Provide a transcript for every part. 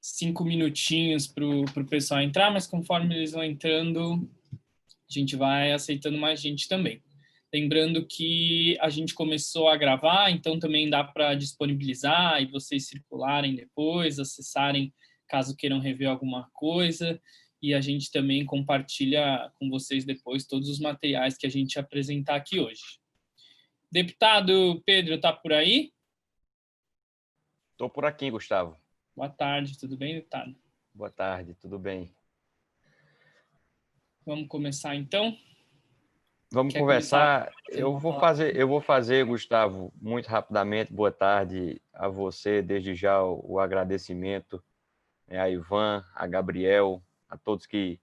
5 minutinhos para o pessoal entrar, mas conforme eles vão entrando, a gente vai aceitando mais gente também. Lembrando que a gente começou a gravar, então também dá para disponibilizar e vocês circularem depois, acessarem caso queiram rever alguma coisa, e a gente também compartilha com vocês depois todos os materiais que a gente apresentar aqui hoje. Deputado Pedro, está por aí? Estou por aqui, Gustavo. Boa tarde, tudo bem, deputado? Boa tarde, tudo bem? Vamos começar, então? Vamos conversar. Eu vou fazer, Gustavo, muito rapidamente. Boa tarde a você, desde já o agradecimento, a Ivan, a Gabriel, a todos que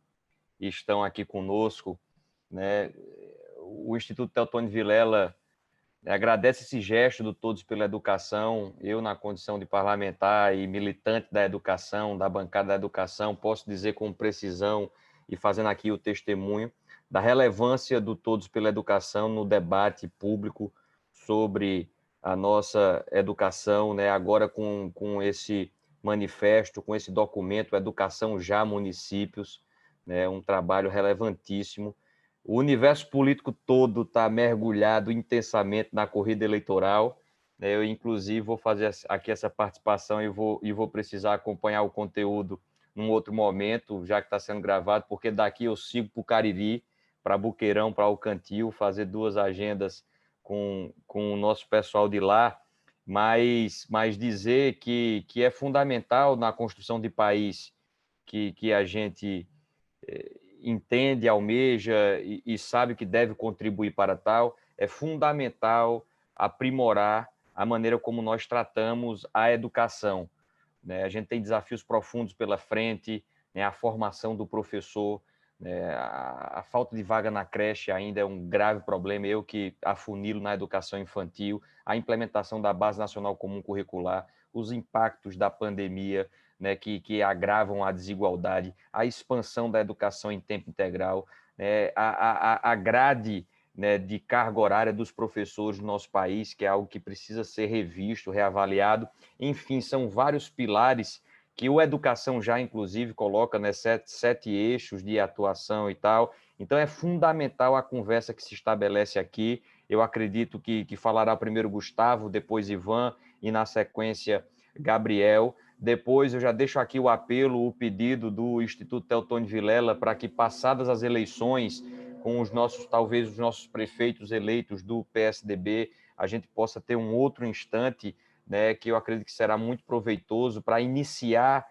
estão aqui conosco, né? O Instituto Teotônio Vilela agradece esse gesto do Todos pela Educação. Eu, na condição de parlamentar e militante da educação, da bancada da educação, posso dizer com precisão e fazendo aqui o testemunho da relevância do Todos pela Educação no debate público sobre a nossa educação, né? Agora com esse manifesto, com esse documento, Educação Já Municípios, né? Um trabalho relevantíssimo. O universo político todo está mergulhado intensamente na corrida eleitoral. Eu, inclusive, vou fazer aqui essa participação e vou precisar acompanhar o conteúdo num outro momento, já que está sendo gravado, porque daqui eu sigo para o Cariri, para Boqueirão, para Alcantil, fazer 2 agendas com o nosso pessoal de lá, mas dizer que é fundamental na construção de país que a gente entende, almeja e sabe que deve contribuir para tal, é fundamental aprimorar a maneira como nós tratamos a educação, né? A gente tem desafios profundos pela frente, né? A formação do professor, né? A falta de vaga na creche ainda é um grave problema, eu que afunilo na educação infantil, a implementação da Base Nacional Comum Curricular, os impactos da pandemia, né, que agravam a desigualdade, a expansão da educação em tempo integral, né, a grade, né, de carga horária dos professores no nosso país, que é algo que precisa ser revisto, reavaliado. Enfim, são vários pilares que o Educação Já, inclusive, coloca, né, sete eixos de atuação e tal. Então, é fundamental a conversa que se estabelece aqui. Eu acredito que falará primeiro Gustavo, depois Ivan e, na sequência, Gabriel. Depois eu já deixo aqui o apelo, o pedido do Instituto Teotônio Vilela para que, passadas as eleições, com talvez os nossos prefeitos eleitos do PSDB, a gente possa ter um outro instante, né, que eu acredito que será muito proveitoso para iniciar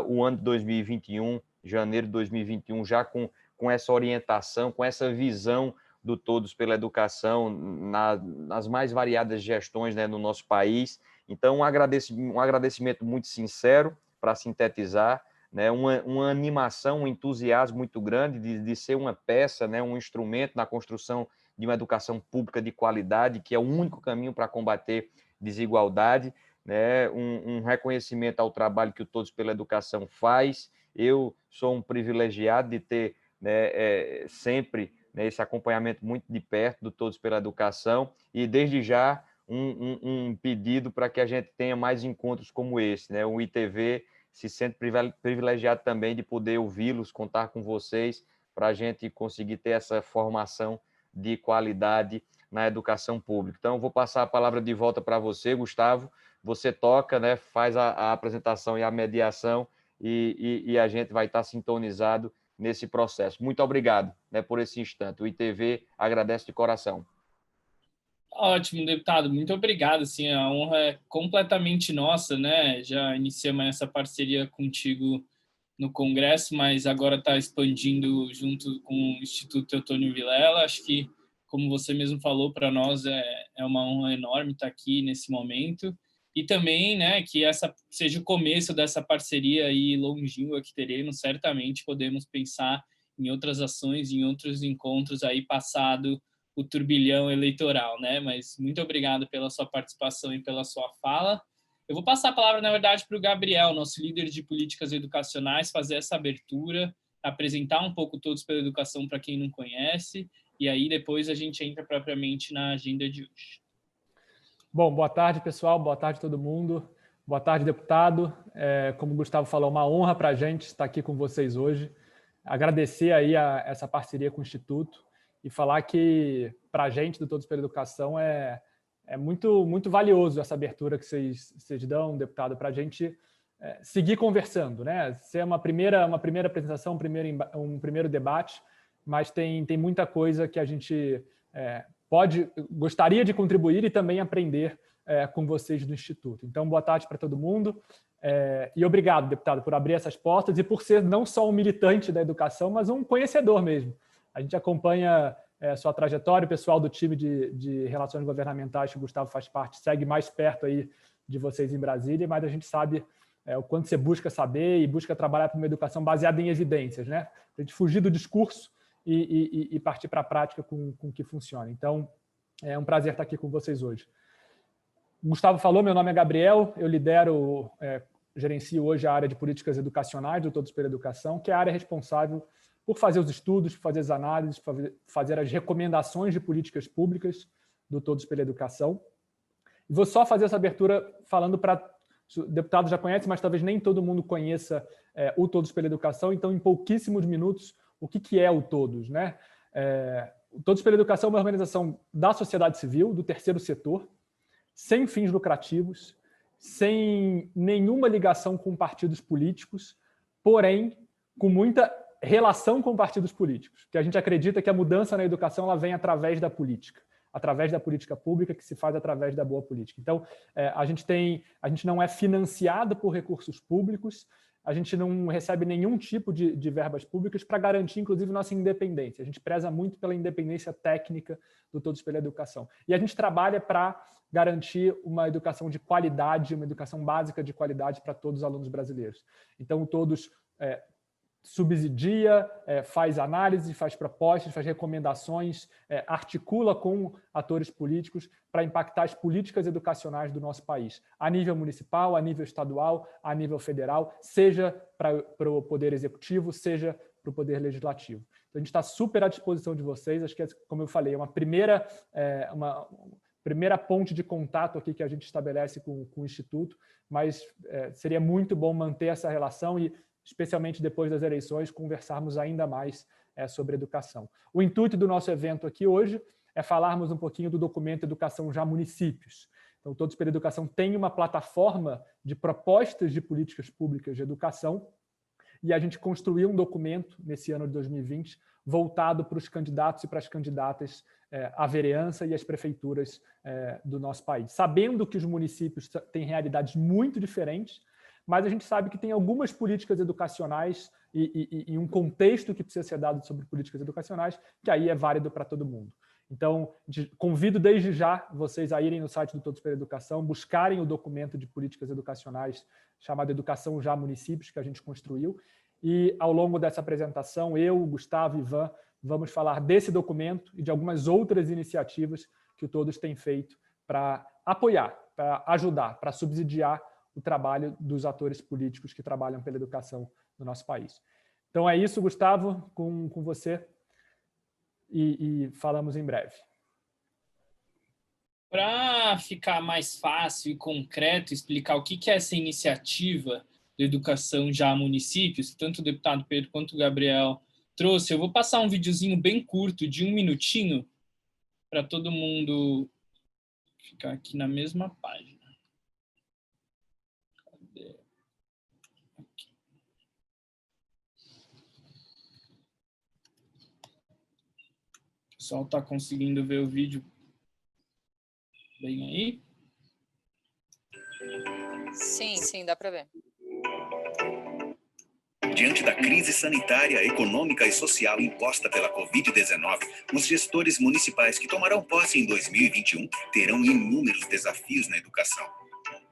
o ano de 2021, janeiro de 2021, já com essa orientação, com essa visão do Todos pela Educação nas mais variadas gestões, né, no nosso país. Então, um agradecimento muito sincero, para sintetizar, né? Uma animação, um entusiasmo muito grande de ser uma peça, né? Um instrumento na construção de uma educação pública de qualidade, que é o único caminho para combater desigualdade, né? Um reconhecimento ao trabalho que o Todos pela Educação faz. Eu sou um privilegiado de ter, né, sempre, né, esse acompanhamento muito de perto do Todos pela Educação, e desde já um pedido para que a gente tenha mais encontros como esse, né? O ITV se sente privilegiado também de poder ouvi-los, contar com vocês, para a gente conseguir ter essa formação de qualidade na educação pública. Então, eu vou passar a palavra de volta para você, Gustavo. Você toca, né? Faz a apresentação e a mediação, e a gente vai estar sintonizado nesse processo. Muito obrigado, né, por esse instante. O ITV agradece de coração. Ótimo, deputado. Muito obrigado. Assim, a honra é completamente nossa, né? Já iniciamos essa parceria contigo no Congresso, mas agora está expandindo junto com o Instituto Teotônio Vilela. Acho que, como você mesmo falou, para nós é uma honra enorme estar aqui nesse momento. E também, né, que essa seja o começo dessa parceria aí longínqua que teremos. Certamente podemos pensar em outras ações, em outros encontros aí passado o turbilhão eleitoral, né? Mas muito obrigado pela sua participação e pela sua fala. Eu vou passar a palavra, na verdade, para o Gabriel, nosso líder de políticas educacionais, fazer essa abertura, apresentar um pouco Todos pela Educação para quem não conhece, e aí depois a gente entra propriamente na agenda de hoje. Bom, boa tarde, pessoal. Boa tarde, todo mundo. Boa tarde, deputado. Como o Gustavo falou, uma honra para a gente estar aqui com vocês hoje. Agradecer aí essa parceria com o Instituto e falar que, para a gente, do Todos pela Educação, é muito, muito valioso essa abertura que vocês dão, deputado, para a gente seguir conversando, né? Ser uma primeira apresentação, um primeiro debate, mas tem muita coisa que a gente gostaria de contribuir e também aprender com vocês do Instituto. Então, boa tarde para todo mundo. E obrigado, deputado, por abrir essas portas e por ser não só um militante da educação, mas um conhecedor mesmo. A gente acompanha sua trajetória, o pessoal do time de Relações Governamentais, que o Gustavo faz parte, segue mais perto aí de vocês em Brasília, mas a gente sabe o quanto você busca saber e busca trabalhar para uma educação baseada em evidências, né? A gente fugir do discurso e partir para a prática com o que funciona. Então, é um prazer estar aqui com vocês hoje. O Gustavo falou, meu nome é Gabriel, eu gerencio hoje a área de políticas educacionais do Todos pela Educação, que é a área responsável por fazer os estudos, fazer as análises, fazer as recomendações de políticas públicas do Todos pela Educação. E vou só fazer essa abertura falando para... O deputado já conhece, mas talvez nem todo mundo conheça o Todos pela Educação, então, em pouquíssimos minutos, o que é o Todos, né? O Todos pela Educação é uma organização da sociedade civil, do terceiro setor, sem fins lucrativos, sem nenhuma ligação com partidos políticos, porém, com muita relação com partidos políticos, que a gente acredita que a mudança na educação ela vem através da política pública, que se faz através da boa política. Então, a gente não é financiado por recursos públicos, a gente não recebe nenhum tipo de verbas públicas para garantir, inclusive, nossa independência. A gente preza muito pela independência técnica do Todos pela Educação. E a gente trabalha para garantir uma educação de qualidade, uma educação básica de qualidade para todos os alunos brasileiros. Então, o Todos subsidia, faz análise, faz propostas, faz recomendações, articula com atores políticos para impactar as políticas educacionais do nosso país, a nível municipal, a nível estadual, a nível federal, seja para o Poder Executivo, seja para o Poder Legislativo. Então, a gente está super à disposição de vocês, acho que, como eu falei, é uma primeira ponte de contato aqui que a gente estabelece com o Instituto, mas seria muito bom manter essa relação e, especialmente depois das eleições, conversarmos ainda mais sobre educação. O intuito do nosso evento aqui hoje é falarmos um pouquinho do documento Educação Já Municípios. Então, Todos pela Educação tem uma plataforma de propostas de políticas públicas de educação e a gente construiu um documento nesse ano de 2020 voltado para os candidatos e para as candidatas à vereança e às prefeituras do nosso país. Sabendo que os municípios têm realidades muito diferentes, mas a gente sabe que tem algumas políticas educacionais e um contexto que precisa ser dado sobre políticas educacionais, que aí é válido para todo mundo. Então, convido desde já vocês a irem no site do Todos pela Educação, buscarem o documento de políticas educacionais chamado Educação Já Municípios, que a gente construiu, e ao longo dessa apresentação, eu, Gustavo e Ivan, vamos falar desse documento e de algumas outras iniciativas que o Todos tem feito para apoiar, para ajudar, para subsidiar o trabalho dos atores políticos que trabalham pela educação no nosso país. Então é isso, Gustavo, com você, e falamos em breve. Para ficar mais fácil e concreto, explicar o que é essa iniciativa de Educação Já Municípios, tanto o deputado Pedro quanto o Gabriel trouxe, eu vou passar um videozinho bem curto, de 1 minutinho, para todo mundo ficar aqui na mesma página. O pessoal está conseguindo ver o vídeo bem aí? Sim, dá para ver. Diante da crise sanitária, econômica e social imposta pela Covid-19, os gestores municipais que tomarão posse em 2021 terão inúmeros desafios na educação.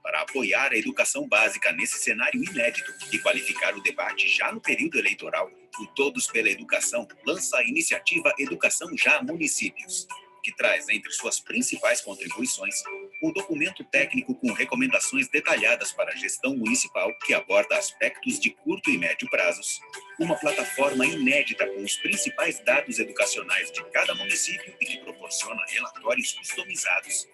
Para apoiar a educação básica nesse cenário inédito e qualificar o debate já no período eleitoral, o Todos pela Educação lança a iniciativa Educação Já Municípios, que traz entre suas principais contribuições um documento técnico com recomendações detalhadas para a gestão municipal que aborda aspectos de curto e médio prazos, uma plataforma inédita com os principais dados educacionais de cada município e que proporciona relatórios customizados,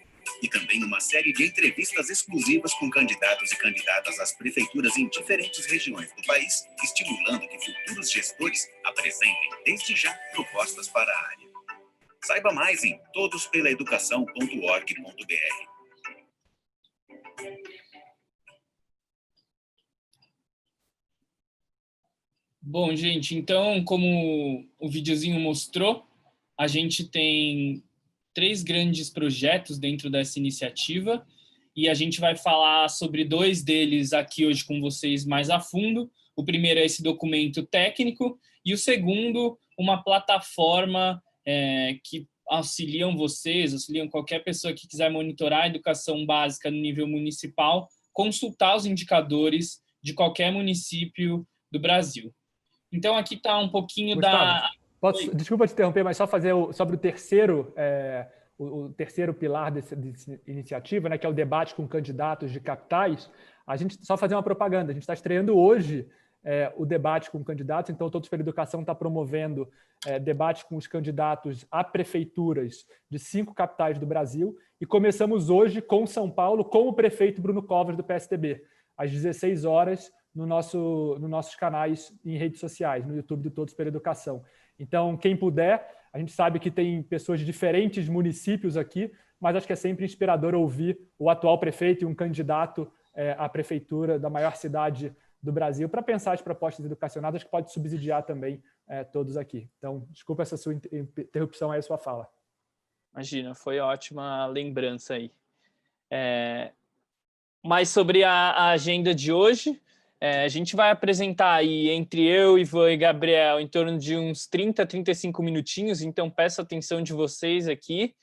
e também uma série de entrevistas exclusivas com candidatos e candidatas às prefeituras em diferentes regiões do país, estimulando que futuros gestores apresentem desde já propostas para a área. Saiba mais em todospelaeducação.org.br. Bom, gente, então, como o videozinho mostrou, a gente tem 3 grandes projetos dentro dessa iniciativa e a gente vai falar sobre 2 deles aqui hoje com vocês mais a fundo. O primeiro é esse documento técnico e o segundo, uma plataforma que auxiliam qualquer pessoa que quiser monitorar a educação básica no nível municipal, consultar os indicadores de qualquer município do Brasil. Então, aqui está um pouquinho Gustavo, desculpa te interromper, mas só fazer sobre o terceiro, o terceiro pilar dessa iniciativa, né, que é o debate com candidatos de capitais. A gente só fazer uma propaganda. A gente está estreando hoje o debate com candidatos, então Todos pela Educação está promovendo debate com os candidatos a prefeituras de 5 capitais do Brasil e começamos hoje com São Paulo, com o prefeito Bruno Covas, do PSDB, às 16 horas, nos nossos canais em redes sociais, no YouTube do Todos pela Educação. Então, quem puder, a gente sabe que tem pessoas de diferentes municípios aqui, mas acho que é sempre inspirador ouvir o atual prefeito e um candidato à prefeitura da maior cidade do Brasil para pensar as propostas educacionais, acho que pode subsidiar também todos aqui. Então, desculpa essa sua interrupção aí, a sua fala. Imagina, foi ótima lembrança aí. Mas sobre a agenda de hoje, a gente vai apresentar aí, entre eu, Ivan e Gabriel, em torno de uns 30, 35 minutinhos, então peço a atenção de vocês aqui.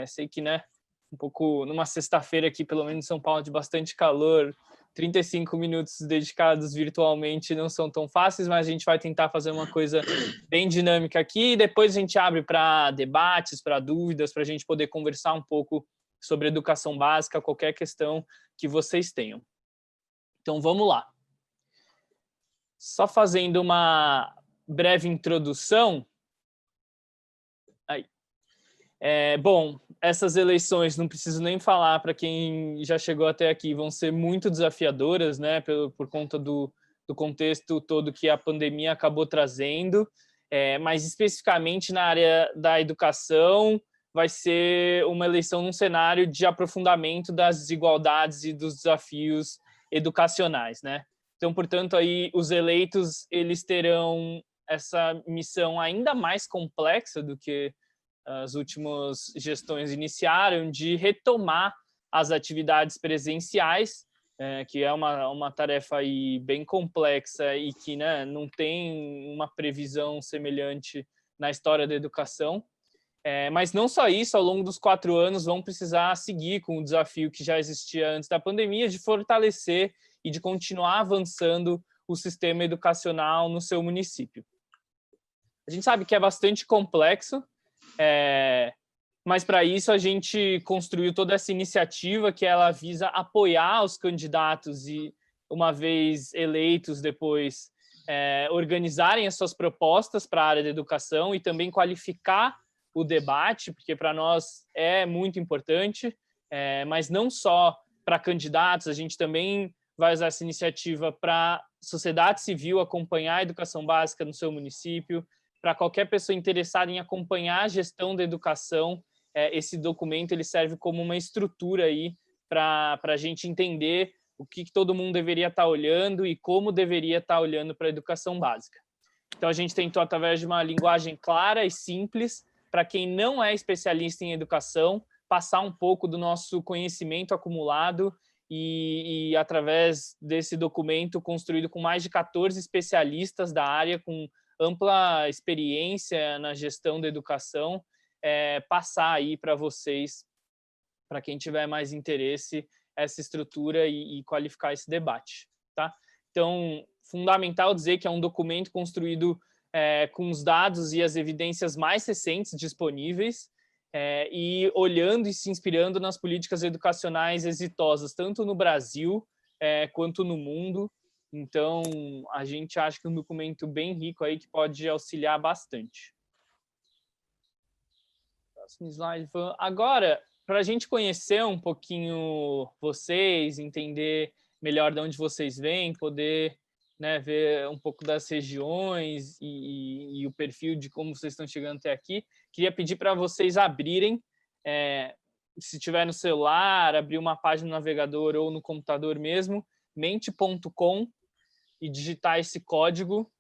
Sei que, né, um pouco numa sexta-feira aqui, pelo menos em São Paulo, de bastante calor, 35 minutos dedicados virtualmente não são tão fáceis, mas a gente vai tentar fazer uma coisa bem dinâmica aqui, e depois a gente abre para debates, para dúvidas, para a gente poder conversar um pouco sobre educação básica, qualquer questão que vocês tenham. Então, vamos lá. Só fazendo uma breve introdução. Aí. Bom, essas eleições, não preciso nem falar para quem já chegou até aqui, vão ser muito desafiadoras, né, por conta do contexto todo que a pandemia acabou trazendo, mas especificamente na área da educação, vai ser uma eleição num cenário de aprofundamento das desigualdades e dos desafios educacionais, né? Então, portanto, aí os eleitos, eles terão essa missão ainda mais complexa do que as últimas gestões iniciaram, de retomar as atividades presenciais, que é uma tarefa aí bem complexa e que, né, não tem uma previsão semelhante na história da educação. Mas não só isso, ao longo dos 4 anos vão precisar seguir com o desafio que já existia antes da pandemia, de fortalecer e de continuar avançando o sistema educacional no seu município. A gente sabe que é bastante complexo, mas para isso a gente construiu toda essa iniciativa que ela visa apoiar os candidatos e, uma vez eleitos depois, organizarem as suas propostas para a área da educação e também qualificar o debate, porque para nós é muito importante, mas não só para candidatos, a gente também vai usar essa iniciativa para a sociedade civil acompanhar a educação básica no seu município, para qualquer pessoa interessada em acompanhar a gestão da educação. Esse documento ele serve como uma estrutura aí para a gente entender o que todo mundo deveria estar olhando e como deveria estar olhando para a educação básica. Então, a gente tentou, através de uma linguagem clara e simples, para quem não é especialista em educação, passar um pouco do nosso conhecimento acumulado e através desse documento construído com mais de 14 especialistas da área, com ampla experiência na gestão da educação, passar aí para vocês, para quem tiver mais interesse, essa estrutura e qualificar esse debate, tá? Então, fundamental dizer que é um documento construído com os dados e as evidências mais recentes disponíveis e olhando e se inspirando nas políticas educacionais exitosas, tanto no Brasil quanto no mundo. Então, a gente acha que é um documento bem rico aí que pode auxiliar bastante. Próximo slide. Agora, para a gente conhecer um pouquinho vocês, entender melhor de onde vocês vêm, poder, né, ver um pouco das regiões e o perfil de como vocês estão chegando até aqui, queria pedir para vocês abrirem, se tiver no celular, abrir uma página no navegador ou no computador mesmo, mente.com, e digitar esse código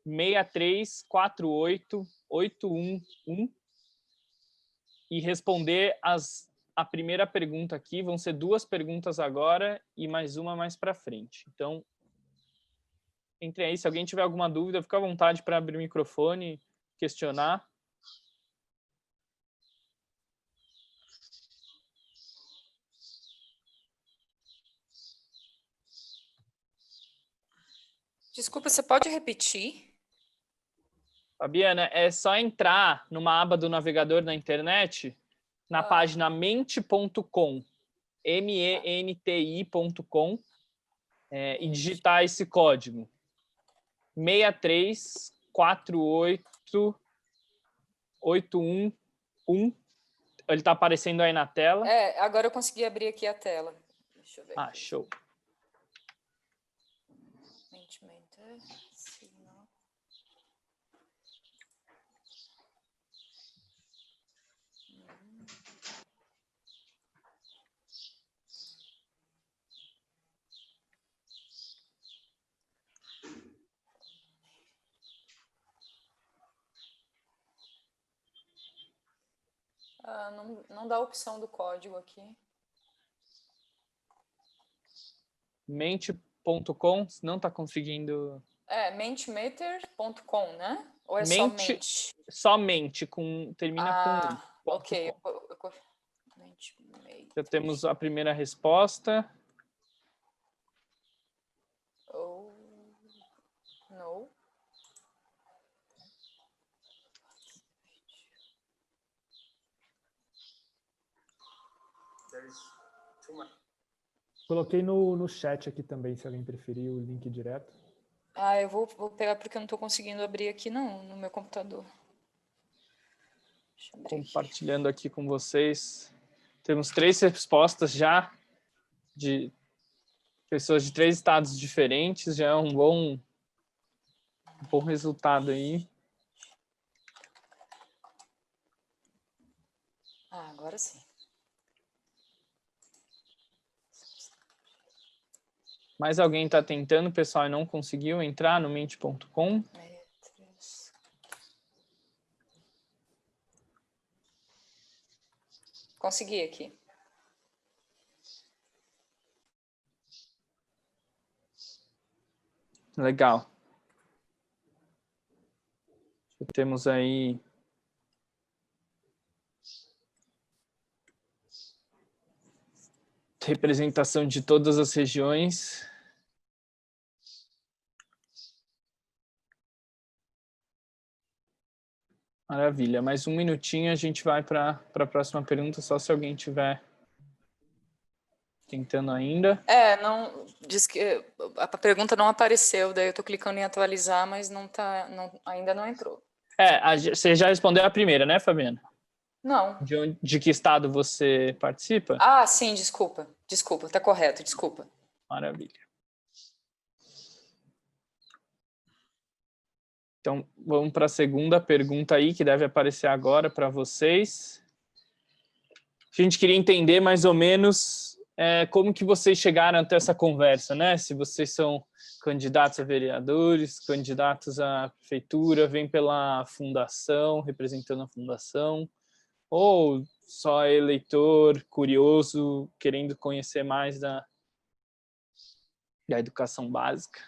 6348811 e responder a primeira pergunta aqui. Vão ser 2 perguntas agora e mais uma mais para frente. Então, entre aí, se alguém tiver alguma dúvida, fica à vontade para abrir o microfone e questionar. Desculpa, você pode repetir? Fabiana, é só entrar numa aba do navegador na internet, na página mente.com, menti.com, e digitar esse código 6348811. Ele está aparecendo aí na tela. Agora eu consegui abrir aqui a tela. Deixa eu ver. Show. Não dá a opção do código aqui. Mente.com, não está conseguindo... Mentimeter.com, né? Ou é só mente? Somente, termina com... Ok. Já temos a primeira resposta. No. Coloquei no chat aqui também, se alguém preferir o link direto. Eu vou pegar porque eu não estou conseguindo abrir aqui não, no meu computador. Compartilhando aqui com vocês. Temos 3 respostas já de pessoas de 3 estados diferentes. Já é um bom resultado aí. Agora sim. Mais alguém está tentando, pessoal, e não conseguiu entrar no mente.com? Consegui aqui. Legal. Temos aí representação de todas as regiões. Maravilha. Mais um minutinho, a gente vai para a próxima pergunta, só se alguém tiver tentando ainda. Não, diz que a pergunta não apareceu, daí eu estou clicando em atualizar, mas ainda não entrou. Você já respondeu a primeira, né, Fabiana? Não. De que estado você participa? Sim, desculpa, tá correto, desculpa. Maravilha. Então, vamos para a segunda pergunta aí, que deve aparecer agora para vocês. A gente queria entender mais ou menos como que vocês chegaram até essa conversa, né? Se vocês são candidatos a vereadores, candidatos à prefeitura, vêm pela fundação, representando a fundação, ou só eleitor curioso, querendo conhecer mais da educação básica.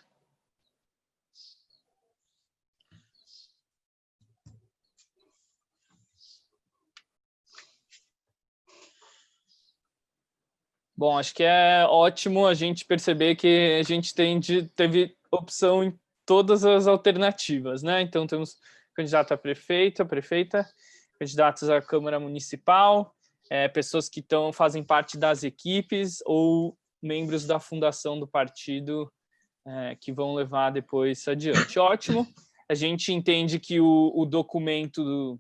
Bom, acho que é ótimo a gente perceber que a gente teve opção em todas as alternativas, né? Então, temos candidato a prefeito, a prefeita, candidatos à Câmara Municipal, pessoas que fazem parte das equipes ou membros da fundação do partido que vão levar depois adiante. Ótimo, a gente entende que o documento,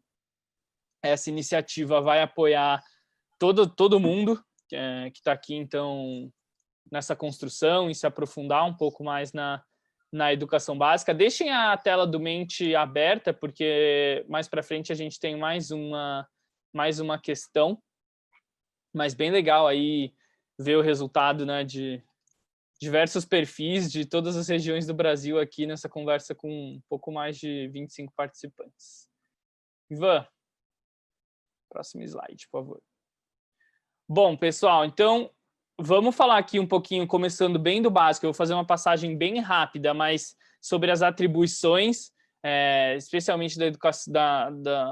essa iniciativa vai apoiar todo mundo que está aqui, então, nessa construção e se aprofundar um pouco mais na educação básica. Deixem a tela do Mente aberta, porque mais para frente a gente tem mais uma questão, mas bem legal aí ver o resultado, né, de diversos perfis de todas as regiões do Brasil aqui nessa conversa com um pouco mais de 25 participantes. Ivan, próximo slide, por favor. Bom, pessoal, então vamos falar aqui um pouquinho, começando bem do básico. Eu vou fazer uma passagem bem rápida, mas sobre as atribuições, especialmente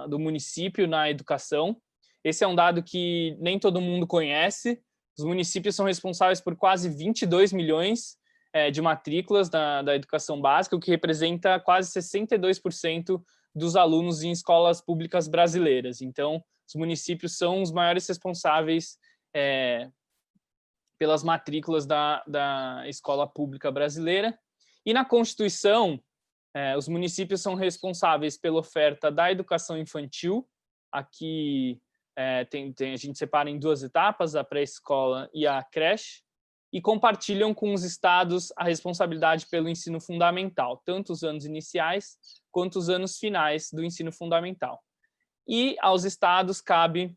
do município na educação. Esse é um dado que nem todo mundo conhece. Os municípios são responsáveis por quase 22 milhões de matrículas da educação básica, o que representa quase 62% dos alunos em escolas públicas brasileiras. Então, os municípios são os maiores responsáveis pelas matrículas da escola pública brasileira. E na Constituição, os municípios são responsáveis pela oferta da educação infantil. Aqui a gente separa em duas etapas, a pré-escola e a creche, e compartilham com os estados a responsabilidade pelo ensino fundamental, tanto os anos iniciais quanto os anos finais do ensino fundamental. E aos estados cabe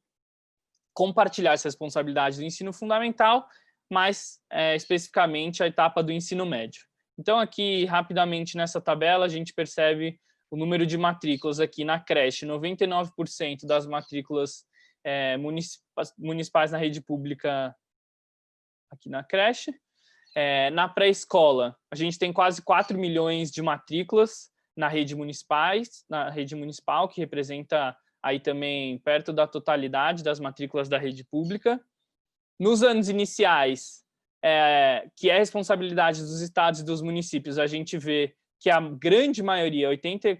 compartilhar essa responsabilidade do ensino fundamental, mas especificamente a etapa do ensino médio. Então, aqui, rapidamente, nessa tabela, a gente percebe o número de matrículas aqui na creche. 99% das matrículas municipais na rede pública aqui na creche. Na pré-escola, a gente tem quase 4 milhões de matrículas na rede municipal, que representa aí também perto da totalidade das matrículas da rede pública. Nos anos iniciais, que é responsabilidade dos estados e dos municípios, a gente vê que a grande maioria,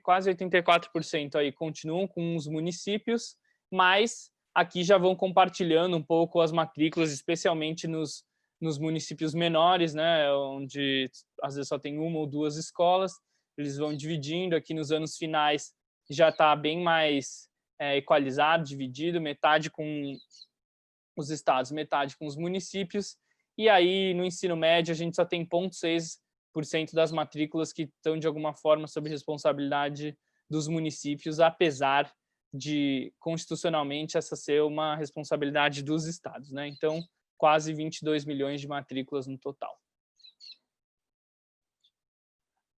quase 84% aí, continuam com os municípios, mas aqui já vão compartilhando um pouco as matrículas, especialmente nos municípios menores, né, onde às vezes só tem uma ou duas escolas, eles vão dividindo. Aqui nos anos finais já está bem mais equalizado, dividido, metade com os estados, metade com os municípios. E aí no ensino médio a gente só tem 0,6% das matrículas que estão de alguma forma sob responsabilidade dos municípios, apesar de constitucionalmente essa ser uma responsabilidade dos estados, né? Então, quase 22 milhões de matrículas no total.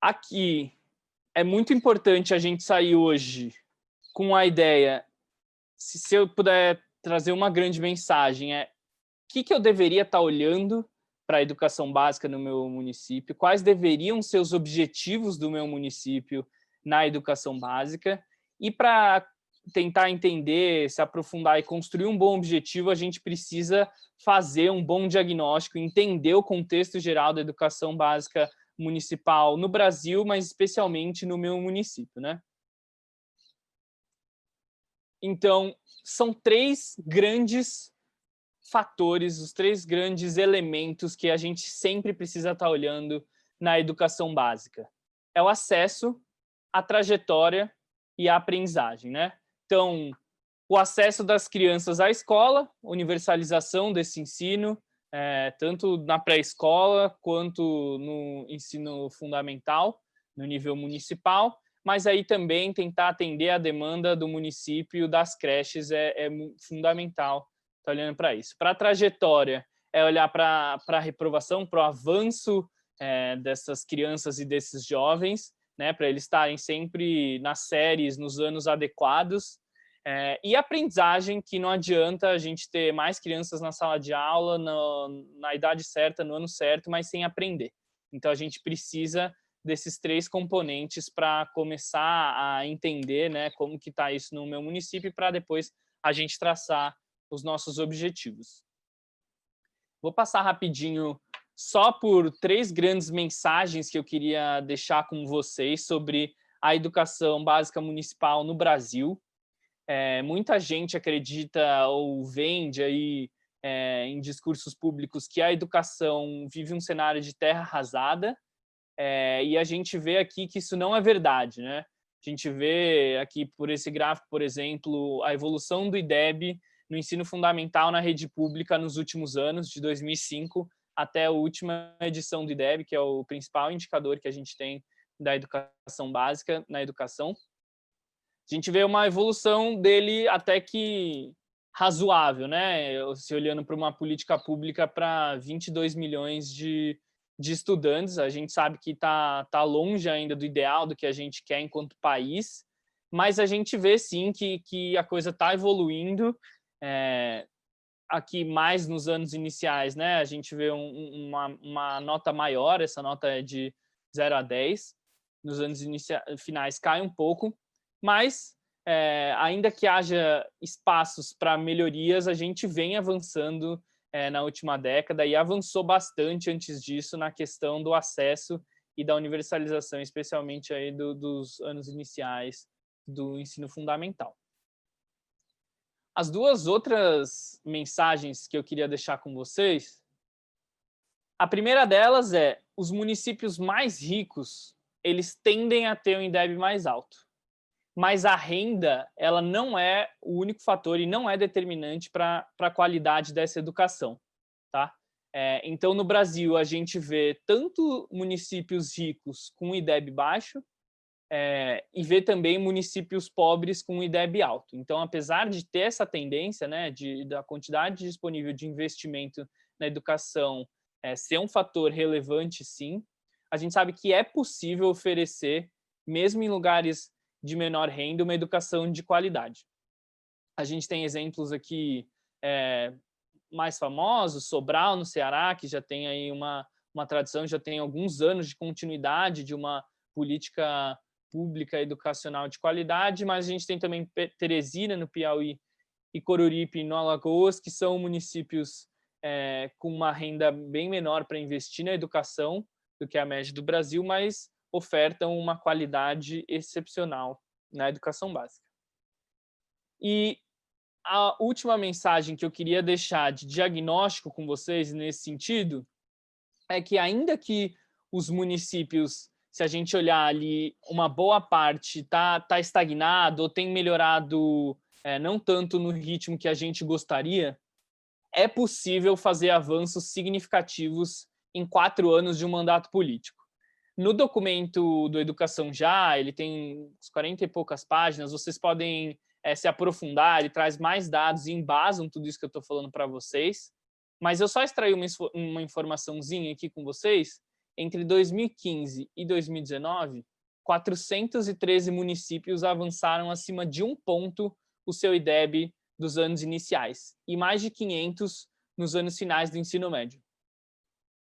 Aqui é muito importante a gente sair hoje com a ideia, se eu puder trazer uma grande mensagem, o que eu deveria estar olhando para a educação básica no meu município, quais deveriam ser os objetivos do meu município na educação básica, e para tentar entender, se aprofundar e construir um bom objetivo, a gente precisa fazer um bom diagnóstico, entender o contexto geral da educação básica municipal no Brasil, mas especialmente no meu município, né? Então, são 3 grandes fatores, os 3 grandes elementos que a gente sempre precisa estar olhando na educação básica. É o acesso, a trajetória e a aprendizagem, né? Então, o acesso das crianças à escola, universalização desse ensino, tanto na pré-escola quanto no ensino fundamental, no nível municipal, mas aí também tentar atender a demanda do município das creches é fundamental. Estou olhando para isso. Para a trajetória, é olhar para a reprovação, para o avanço dessas crianças e desses jovens, né, para eles estarem sempre nas séries, nos anos adequados. E aprendizagem, que não adianta a gente ter mais crianças na sala de aula, na idade certa, no ano certo, mas sem aprender. Então, a gente precisa desses 3 componentes para começar a entender, né, como que está isso no meu município, para depois a gente traçar os nossos objetivos. Vou passar rapidinho só por 3 grandes mensagens que eu queria deixar com vocês sobre a educação básica municipal no Brasil. Muita gente acredita ou vende aí em discursos públicos que a educação vive um cenário de terra arrasada, e a gente vê aqui que isso não é verdade, né? A gente vê aqui por esse gráfico, por exemplo, a evolução do IDEB no ensino fundamental na rede pública nos últimos anos, de 2005 até a última edição do IDEB, que é o principal indicador que a gente tem da educação básica na educação. A gente vê uma evolução dele até que razoável, né? Se olhando para uma política pública para 22 milhões de estudantes, a gente sabe que tá longe ainda do ideal, do que a gente quer enquanto país, mas a gente vê sim que a coisa está evoluindo. Aqui mais nos anos iniciais, né? A gente vê uma nota maior, essa nota é de 0 a 10. Nos anos finais cai um pouco, mas ainda que haja espaços para melhorias, a gente vem avançando na última década e avançou bastante antes disso na questão do acesso e da universalização, especialmente aí dos anos iniciais do ensino fundamental. As duas outras mensagens que eu queria deixar com vocês, a primeira delas é: os municípios mais ricos, eles tendem a ter um IDEB mais alto. Mas a renda, ela não é o único fator e não é determinante para a qualidade dessa educação, tá? Então, no Brasil, a gente vê tanto municípios ricos com IDEB baixo, e vê também municípios pobres com IDEB alto. Então, apesar de ter essa tendência, né, da quantidade disponível de investimento na educação ser um fator relevante, sim, a gente sabe que é possível oferecer, mesmo em lugares de menor renda, uma educação de qualidade. A gente tem exemplos aqui mais famosos, Sobral, no Ceará, que já tem aí uma tradição, já tem alguns anos de continuidade de uma política pública educacional de qualidade, mas a gente tem também Teresina, no Piauí, e Coruripe, no Alagoas, que são municípios com uma renda bem menor para investir na educação do que a média do Brasil, mas ofertam uma qualidade excepcional na educação básica. E a última mensagem que eu queria deixar de diagnóstico com vocês nesse sentido é que, ainda que os municípios, se a gente olhar ali, uma boa parte tá estagnado ou tem melhorado não tanto no ritmo que a gente gostaria, é possível fazer avanços significativos em 4 anos de um mandato político. No documento do Educação Já, ele tem uns 40 e poucas páginas, vocês podem se aprofundar, ele traz mais dados e embasam tudo isso que eu estou falando para vocês, mas eu só extraí uma informaçãozinha aqui com vocês. Entre 2015 e 2019, 413 municípios avançaram acima de 1 ponto o seu IDEB dos anos iniciais e mais de 500 nos anos finais do ensino médio.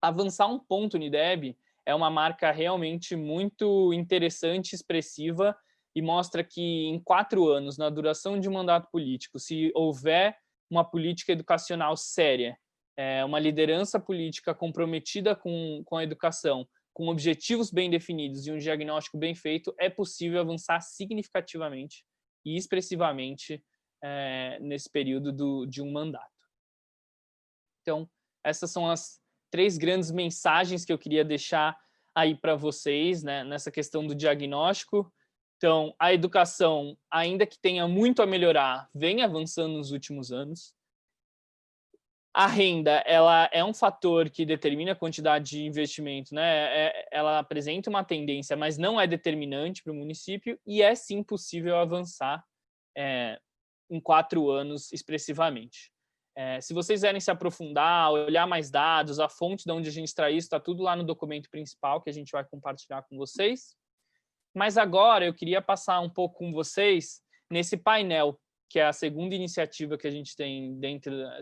Avançar 1 ponto no IDEB é uma marca realmente muito interessante, expressiva, e mostra que em 4 anos, na duração de um mandato político, se houver uma política educacional séria, uma liderança política comprometida com a educação, com objetivos bem definidos e um diagnóstico bem feito, é possível avançar significativamente e expressivamente nesse período de um mandato. Então, essas são as 3 grandes mensagens que eu queria deixar aí para vocês, né, nessa questão do diagnóstico. Então, a educação, ainda que tenha muito a melhorar, vem avançando nos últimos anos. A renda, ela é um fator que determina a quantidade de investimento, né? Ela apresenta uma tendência, mas não é determinante para o município, e é sim possível avançar em 4 anos expressivamente. Se vocês quiserem se aprofundar, olhar mais dados, a fonte de onde a gente extrai isso, está tudo lá no documento principal que a gente vai compartilhar com vocês. Mas agora eu queria passar um pouco com vocês nesse painel, que é a segunda iniciativa que a gente tem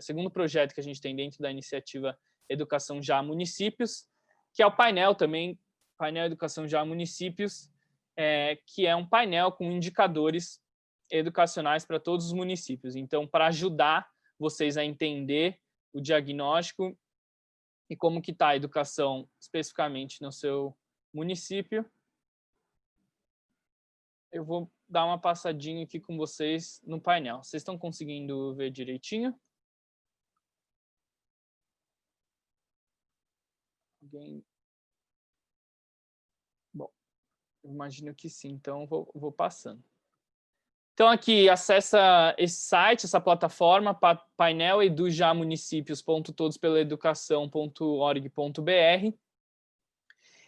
segundo projeto que a gente tem dentro da iniciativa Educação Já Municípios, que é o painel também, painel Educação Já Municípios, que é um painel com indicadores educacionais para todos os municípios. Então, para ajudar vocês a entender o diagnóstico e como que está a educação especificamente no seu município, eu vou dar uma passadinha aqui com vocês no painel. Vocês estão conseguindo ver direitinho? Alguém? Bom, eu imagino que sim, então vou passando. Então, aqui, acessa esse site, essa plataforma, painel edujamunicípios.todospeelaeducação.org.br,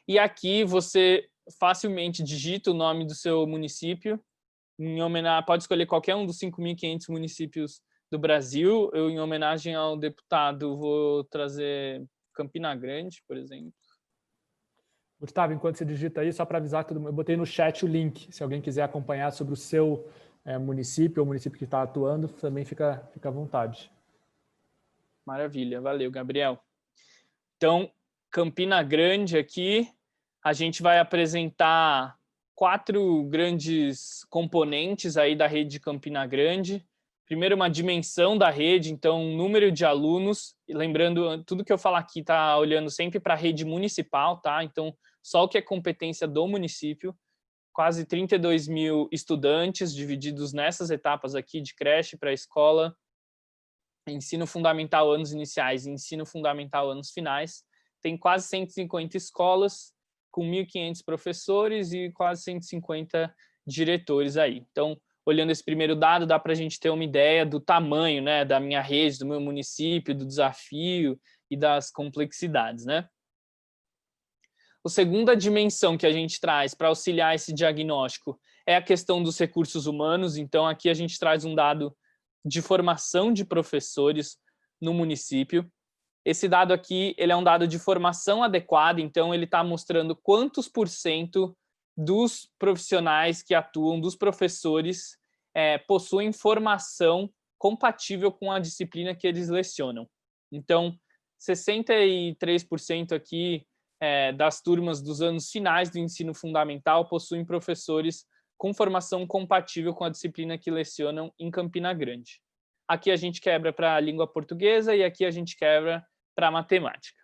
e aqui você facilmente digita o nome do seu município, pode escolher qualquer um dos 5.500 municípios do Brasil. Eu, em homenagem ao deputado, vou trazer Campina Grande, por exemplo. Gustavo, enquanto você digita aí, só para avisar todo mundo, eu botei no chat o link, se alguém quiser acompanhar sobre o seu município ou município que está atuando, também fica à vontade. Maravilha, valeu, Gabriel. Então, Campina Grande aqui, a gente vai apresentar 4 grandes componentes aí da rede de Campina Grande. Primeiro, uma dimensão da rede, então, número de alunos. E lembrando, tudo que eu falar aqui está olhando sempre para a rede municipal, tá? Então, só o que é competência do município. Quase 32 mil estudantes divididos nessas etapas aqui de creche para escola, ensino fundamental anos iniciais e ensino fundamental anos finais. Tem quase 150 escolas, com 1.500 professores e quase 150 diretores aí. Então, olhando esse primeiro dado, dá para a gente ter uma ideia do tamanho, né, da minha rede, do meu município, do desafio e das complexidades, né? A segunda dimensão que a gente traz para auxiliar esse diagnóstico é a questão dos recursos humanos. Então, aqui a gente traz um dado de formação de professores no município. Esse dado aqui, ele é um dado de formação adequada, então ele está mostrando quantos % dos profissionais que atuam, dos professores, possuem formação compatível com a disciplina que eles lecionam. Então, 63% aqui das turmas dos anos finais do ensino fundamental possuem professores com formação compatível com a disciplina que lecionam em Campina Grande. Aqui a gente quebra para a língua portuguesa e aqui a gente quebra para a matemática.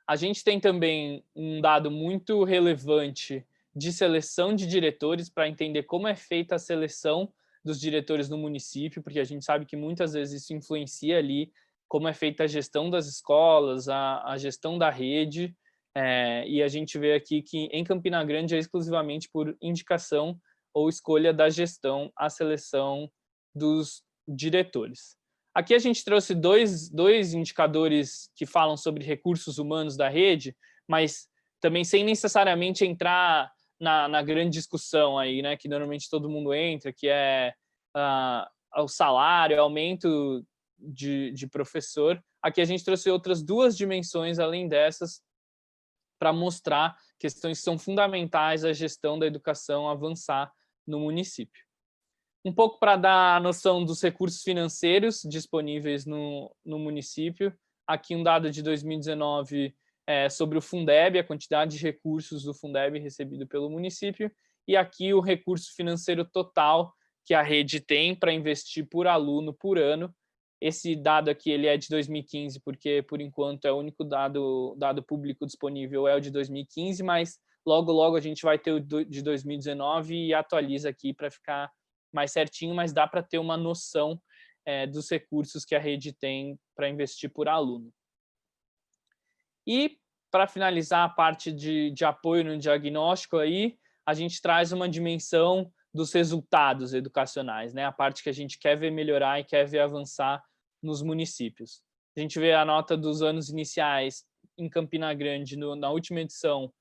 A gente tem também um dado muito relevante de seleção de diretores para entender como é feita a seleção dos diretores no município, porque a gente sabe que muitas vezes isso influencia ali como é feita a gestão das escolas, a gestão da rede, e a gente vê aqui que em Campina Grande é exclusivamente por indicação ou escolha da gestão a seleção dos diretores. Aqui a gente trouxe dois indicadores que falam sobre recursos humanos da rede, mas também sem necessariamente entrar na grande discussão aí, né, que normalmente todo mundo entra, que é o salário, aumento de professor. Aqui a gente trouxe outras 2 dimensões além dessas para mostrar questões que são fundamentais à gestão da educação avançar no município. Um pouco para dar a noção dos recursos financeiros disponíveis no município. Aqui um dado de 2019 sobre o Fundeb, a quantidade de recursos do Fundeb recebido pelo município, e aqui o recurso financeiro total que a rede tem para investir por aluno por ano. Esse dado aqui ele é de 2015, porque, por enquanto, é o único dado público disponível, é o de 2015, mas logo a gente vai ter o de 2019 e atualiza aqui para ficar mais certinho, mas dá para ter uma noção dos recursos que a rede tem para investir por aluno. E, para finalizar a parte de apoio no diagnóstico, aí, a gente traz uma dimensão dos resultados educacionais, né? A parte que a gente quer ver melhorar e quer ver avançar nos municípios. A gente vê a nota dos anos iniciais em Campina Grande, na última edição,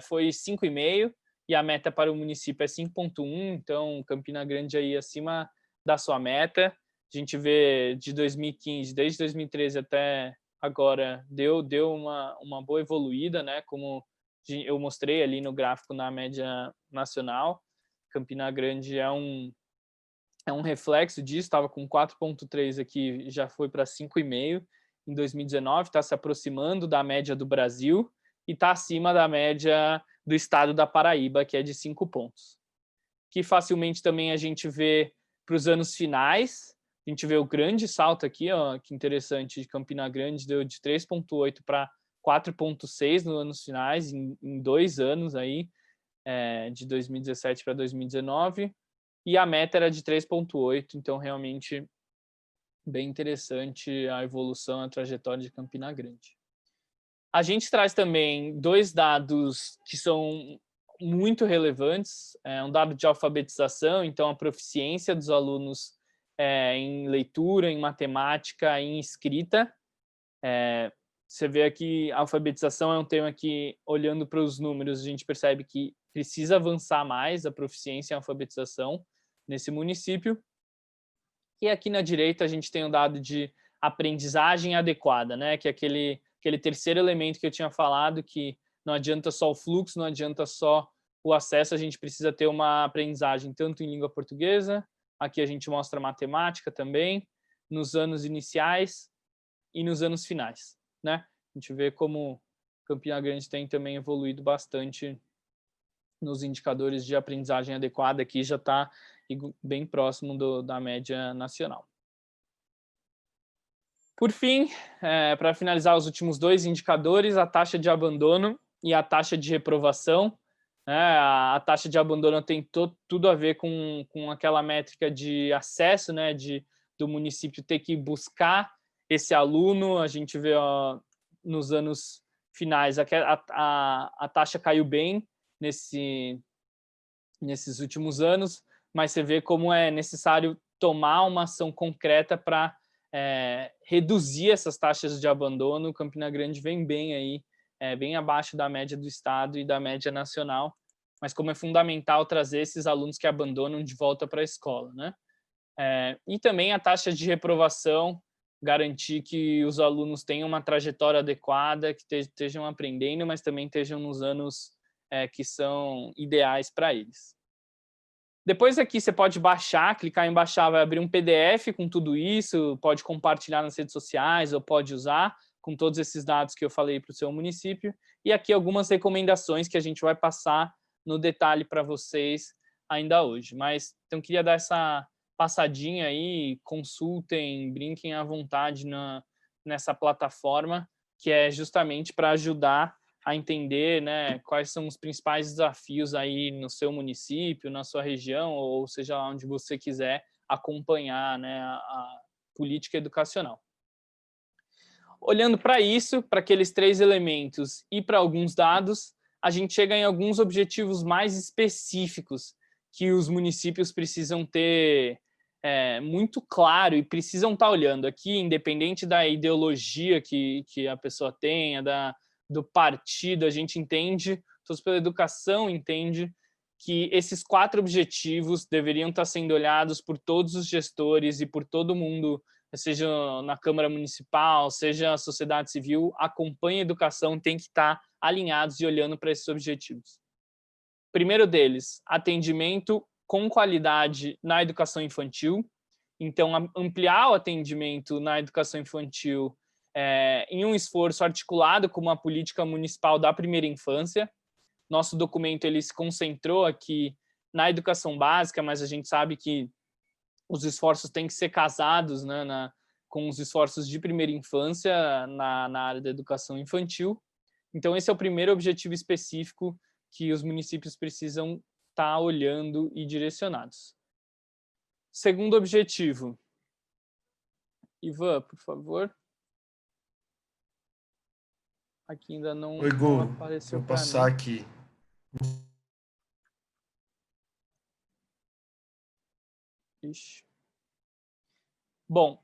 foi 5,5, e a meta para o município é 5,1, então Campina Grande aí acima da sua meta. A gente vê de 2015, desde 2013 até agora, deu uma boa evoluída, né? Como eu mostrei ali no gráfico na média nacional. Campina Grande é um reflexo disso, estava com 4,3 aqui, já foi para 5,5 em 2019, está se aproximando da média do Brasil e está acima da média do estado da Paraíba, que é de 5 pontos. Que facilmente também a gente vê para os anos finais, a gente vê o grande salto aqui, ó, que interessante, de Campina Grande deu de 3,8 para 4,6 nos anos finais, em 2 anos aí, de 2017 para 2019, e a meta era de 3,8, então realmente bem interessante a evolução, a trajetória de Campina Grande. A gente traz também 2 dados que são muito relevantes. É um dado de alfabetização, então a proficiência dos alunos em leitura, em matemática, em escrita. Você vê aqui, a alfabetização é um tema que, olhando para os números, a gente percebe que precisa avançar mais a proficiência em alfabetização nesse município. E aqui na direita a gente tem um dado de aprendizagem adequada, né? Que é aquele terceiro elemento que eu tinha falado, que não adianta só o fluxo, não adianta só o acesso, a gente precisa ter uma aprendizagem tanto em língua portuguesa, aqui a gente mostra matemática também, nos anos iniciais e nos anos finais, né? A gente vê como Campina Grande tem também evoluído bastante nos indicadores de aprendizagem adequada, aqui já está bem próximo da média nacional. Por fim, para finalizar os últimos dois indicadores, a taxa de abandono e a taxa de reprovação. A taxa de abandono tem tudo a ver com aquela métrica de acesso, né, do município ter que buscar esse aluno. A gente vê nos anos finais a taxa caiu bem nesses últimos anos, mas você vê como é necessário tomar uma ação concreta para reduzir essas taxas de abandono. Campina Grande vem bem aí, bem abaixo da média do estado e da média nacional, mas como é fundamental trazer esses alunos que abandonam de volta para a escola, né? E também a taxa de reprovação, garantir que os alunos tenham uma trajetória adequada, que estejam aprendendo, mas também estejam nos anos que são ideais para eles. Depois aqui você pode baixar, clicar em baixar, vai abrir um PDF com tudo isso, pode compartilhar nas redes sociais ou pode usar com todos esses dados que eu falei para o seu município. E aqui algumas recomendações que a gente vai passar no detalhe para vocês ainda hoje. Mas então queria dar essa passadinha aí, consultem, brinquem à vontade nessa plataforma, que é justamente para ajudar a entender, né, quais são os principais desafios aí no seu município, na sua região, ou seja, onde você quiser acompanhar, né, a política educacional. Olhando para isso, para aqueles 3 elementos e para alguns dados, a gente chega em alguns objetivos mais específicos que os municípios precisam ter muito claro e precisam estar olhando aqui, independente da ideologia que a pessoa tenha, do partido, a gente entende, Todos pela Educação entende que esses 4 objetivos deveriam estar sendo olhados por todos os gestores e por todo mundo, seja na Câmara Municipal, seja a sociedade civil, acompanha a educação, tem que estar alinhados e olhando para esses objetivos. Primeiro deles, atendimento com qualidade na educação infantil. Então, ampliar o atendimento na educação infantil em um esforço articulado com uma política municipal da primeira infância. Nosso documento ele se concentrou aqui na educação básica, mas a gente sabe que os esforços têm que ser casados, né, com os esforços de primeira infância na área da educação infantil. Então, esse é o primeiro objetivo específico que os municípios precisam estar olhando e direcionados. Segundo objetivo. Ivan, por favor. Aqui ainda não, Oi, não Gu, apareceu vou para passar mim. aqui. Ixi. Bom,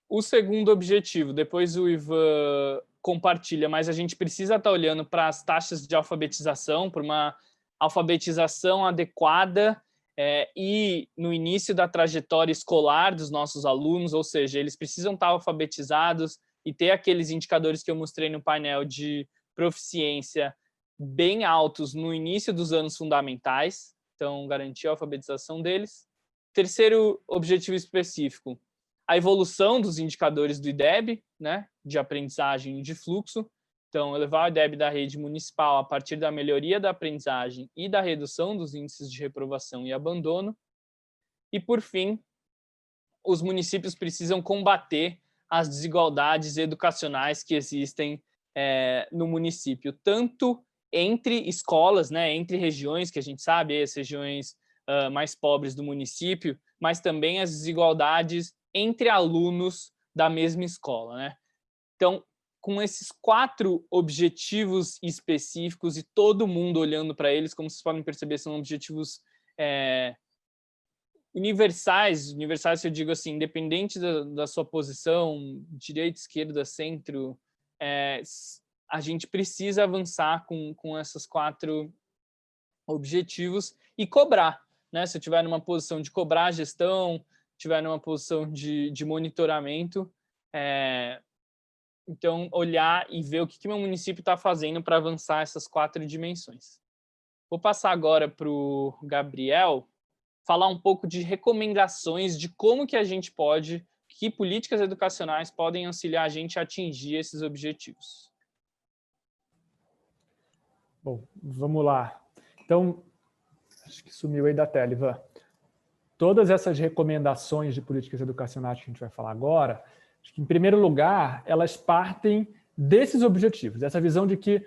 o segundo objetivo, depois o Ivan compartilha, mas a gente precisa estar olhando para as taxas de alfabetização, por uma alfabetização adequada e no início da trajetória escolar dos nossos alunos, ou seja, eles precisam estar alfabetizados e ter aqueles indicadores que eu mostrei no painel de proficiência bem altos no início dos anos fundamentais, então garantir a alfabetização deles. Terceiro objetivo específico, a evolução dos indicadores do IDEB, né, de aprendizagem e de fluxo. Então, elevar o IDEB da rede municipal a partir da melhoria da aprendizagem e da redução dos índices de reprovação e abandono. E, por fim, os municípios precisam combater as desigualdades educacionais que existem no município, tanto entre escolas, né, entre regiões, que a gente sabe, as regiões mais pobres do município, mas também as desigualdades entre alunos da mesma escola, né? Então, com esses 4 objetivos específicos e todo mundo olhando para eles, como vocês podem perceber, são objetivos universais, eu digo assim, independente da sua posição, direita, esquerda, centro, a gente precisa avançar com esses 4 objetivos e cobrar, né? Se eu estiver numa posição de cobrar a gestão, estiver numa posição de monitoramento, então olhar e ver o que meu município está fazendo para avançar essas 4 dimensões. Vou passar agora para o Gabriel falar um pouco de recomendações de como que a gente pode, que políticas educacionais podem auxiliar a gente a atingir esses objetivos. Bom, vamos lá. Então, acho que sumiu aí da tela, Ivan. Todas essas recomendações de políticas educacionais que a gente vai falar agora, acho que, em primeiro lugar, elas partem desses objetivos, dessa visão de que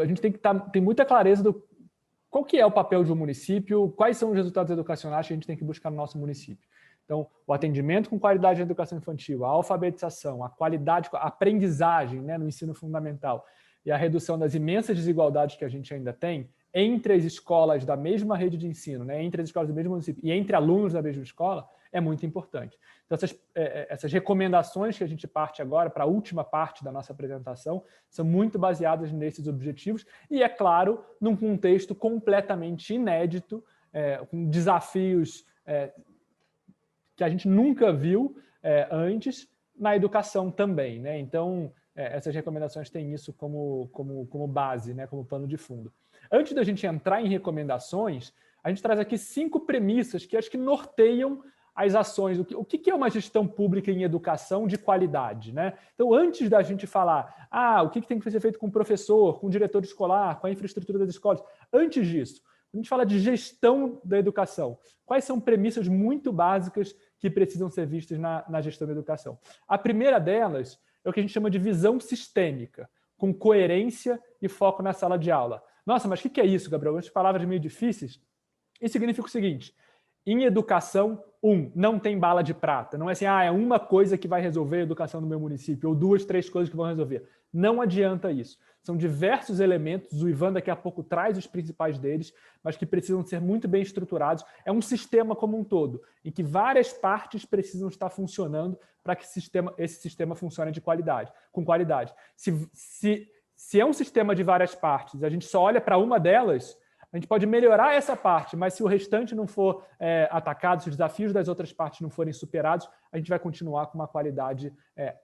a gente tem muita clareza do qual que é o papel de um município, quais são os resultados educacionais que a gente tem que buscar no nosso município. Então, o atendimento com qualidade na educação infantil, a alfabetização, a qualidade, a aprendizagem, né, no ensino fundamental e a redução das imensas desigualdades que a gente ainda tem entre as escolas da mesma rede de ensino, né, entre as escolas do mesmo município e entre alunos da mesma escola, é muito importante. Então, essas recomendações que a gente parte agora, para a última parte da nossa apresentação, são muito baseadas nesses objetivos e, é claro, num contexto completamente inédito, com desafios que a gente nunca viu antes na educação também, né? Então, essas recomendações têm isso como base, né, como pano de fundo. Antes da gente entrar em recomendações, a gente traz aqui 5 premissas que acho que norteiam as ações. O que é uma gestão pública em educação de qualidade, né? Então, antes da gente falar o que tem que ser feito com o professor, com o diretor escolar, com a infraestrutura das escolas, antes disso, a gente fala de gestão da educação. Quais são premissas muito básicas que precisam ser vistas na gestão da educação? A primeira delas é o que a gente chama de visão sistêmica, com coerência e foco na sala de aula. Nossa, mas o que é isso, Gabriel? Essas palavras meio difíceis. Isso significa o seguinte: em educação, não tem bala de prata. Não é assim, é uma coisa que vai resolver a educação do meu município, ou 2, 3 coisas que vão resolver. Não adianta isso. São diversos elementos, o Ivan daqui a pouco traz os principais deles, mas que precisam ser muito bem estruturados. É um sistema como um todo, em que várias partes precisam estar funcionando para que esse sistema funcione com qualidade. Se é um sistema de várias partes, a gente só olha para uma delas, a gente pode melhorar essa parte, mas se o restante não for atacado, se os desafios das outras partes não forem superados, a gente vai continuar com uma qualidade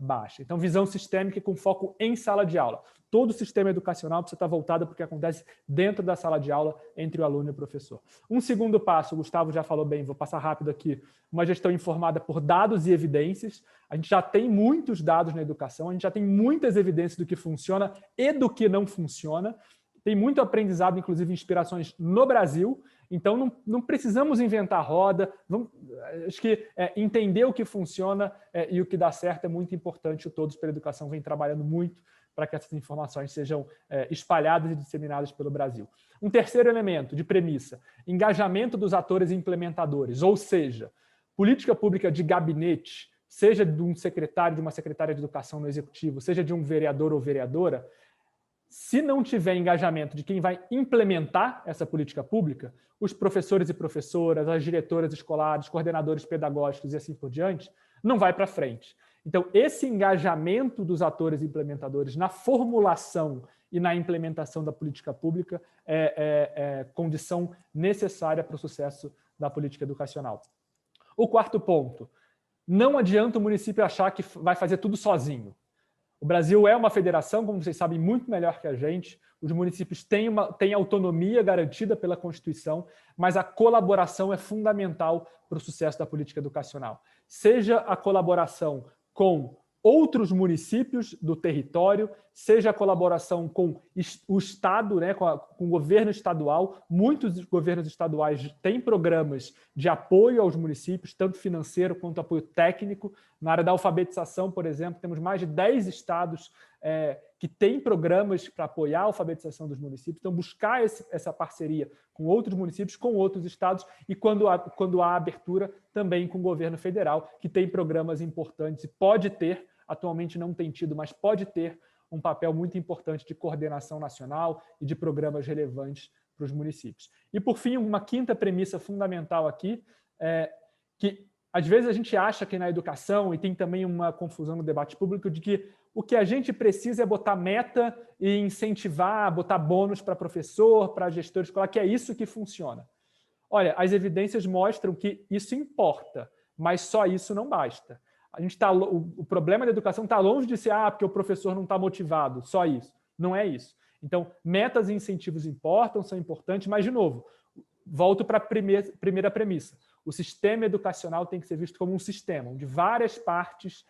baixa. Então, visão sistêmica com foco em sala de aula. Todo o sistema educacional precisa estar voltado para o que acontece dentro da sala de aula entre o aluno e o professor. Um segundo passo, o Gustavo já falou bem, vou passar rápido aqui, uma gestão informada por dados e evidências. A gente já tem muitos dados na educação, a gente já tem muitas evidências do que funciona e do que não funciona. Tem muito aprendizado, inclusive inspirações no Brasil, então não precisamos inventar roda. Acho que entender o que funciona e o que dá certo é muito importante. O Todos pela Educação vem trabalhando muito para que essas informações sejam espalhadas e disseminadas pelo Brasil. Um terceiro elemento de premissa, engajamento dos atores implementadores, ou seja, política pública de gabinete, seja de um secretário, de uma secretária de educação no executivo, seja de um vereador ou vereadora, se não tiver engajamento de quem vai implementar essa política pública, os professores e professoras, as diretoras escolares, coordenadores pedagógicos e assim por diante, não vai para frente. Então, esse engajamento dos atores implementadores na formulação e na implementação da política pública é condição necessária para o sucesso da política educacional. O quarto ponto, não adianta o município achar que vai fazer tudo sozinho. O Brasil é uma federação, como vocês sabem muito melhor que a gente. Os municípios têm autonomia garantida pela Constituição, mas a colaboração é fundamental para o sucesso da política educacional. Seja a colaboração com outros municípios do território, seja a colaboração com o Estado, né, com o governo estadual. Muitos governos estaduais têm programas de apoio aos municípios, tanto financeiro quanto apoio técnico. Na área da alfabetização, por exemplo, temos mais de 10 estados que têm programas para apoiar a alfabetização dos municípios. Então, buscar essa parceria com outros municípios, com outros estados, e quando há abertura, também com o governo federal, que tem programas importantes e pode ter, atualmente não tem tido, mas pode ter um papel muito importante de coordenação nacional e de programas relevantes para os municípios. E, por fim, uma quinta premissa fundamental aqui é que, às vezes, a gente acha que na educação, e tem também uma confusão no debate público, de que o que a gente precisa é botar meta e incentivar, botar bônus para professor, para gestor escolar, que é isso que funciona. Olha, as evidências mostram que isso importa, mas só isso não basta. O problema da educação está longe de ser porque o professor não está motivado, só isso. Não é isso. Então, metas e incentivos importam, são importantes, mas, de novo, volto para a primeira premissa. O sistema educacional tem que ser visto como um sistema, onde várias partes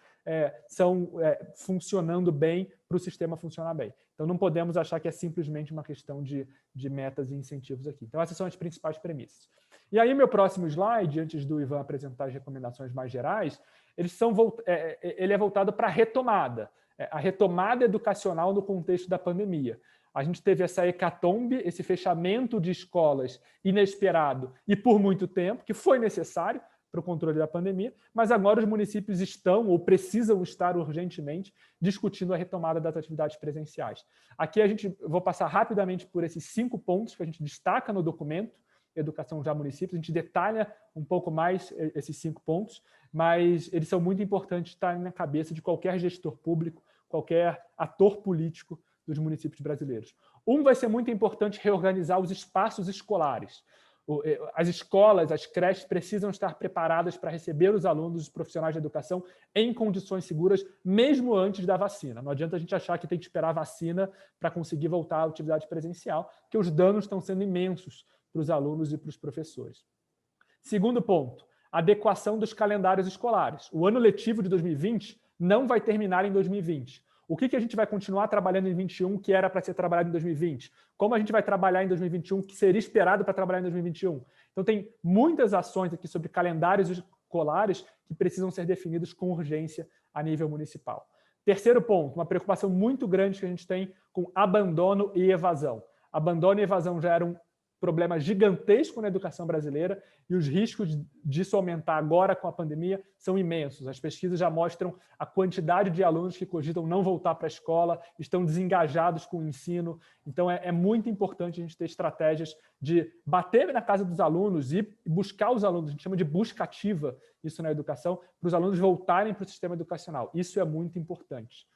estão funcionando bem para o sistema funcionar bem. Então, não podemos achar que é simplesmente uma questão de metas e incentivos aqui. Então, essas são as principais premissas. E aí, meu próximo slide, antes do Ivan apresentar as recomendações mais gerais, ele é voltado para a retomada educacional no contexto da pandemia. A gente teve essa hecatombe, esse fechamento de escolas inesperado e por muito tempo, que foi necessário para o controle da pandemia, mas agora os municípios estão ou precisam estar urgentemente discutindo a retomada das atividades presenciais. Aqui vou passar rapidamente por esses 5 pontos que a gente destaca no documento Educação Já Municípios, a gente detalha um pouco mais esses 5 pontos, mas eles são muito importantes estarem na cabeça de qualquer gestor público, qualquer ator político dos municípios brasileiros. Vai ser muito importante reorganizar os espaços escolares. As escolas, as creches precisam estar preparadas para receber os alunos, os profissionais de educação em condições seguras, mesmo antes da vacina. Não adianta a gente achar que tem que esperar a vacina para conseguir voltar à atividade presencial, porque os danos estão sendo imensos para os alunos e para os professores. Segundo ponto, adequação dos calendários escolares. O ano letivo de 2020 não vai terminar em 2020. O que a gente vai continuar trabalhando em 2021 que era para ser trabalhado em 2020? Como a gente vai trabalhar em 2021 que seria esperado para trabalhar em 2021? Então, tem muitas ações aqui sobre calendários escolares que precisam ser definidos com urgência a nível municipal. Terceiro ponto, uma preocupação muito grande que a gente tem com abandono e evasão. Abandono e evasão já eram problema gigantesco na educação brasileira e os riscos disso aumentar agora com a pandemia são imensos. As pesquisas já mostram a quantidade de alunos que cogitam não voltar para a escola, estão desengajados com o ensino. Então, é muito importante a gente ter estratégias de bater na casa dos alunos e buscar os alunos, a gente chama de busca ativa isso na educação, para os alunos voltarem para o sistema educacional. Isso é muito importante.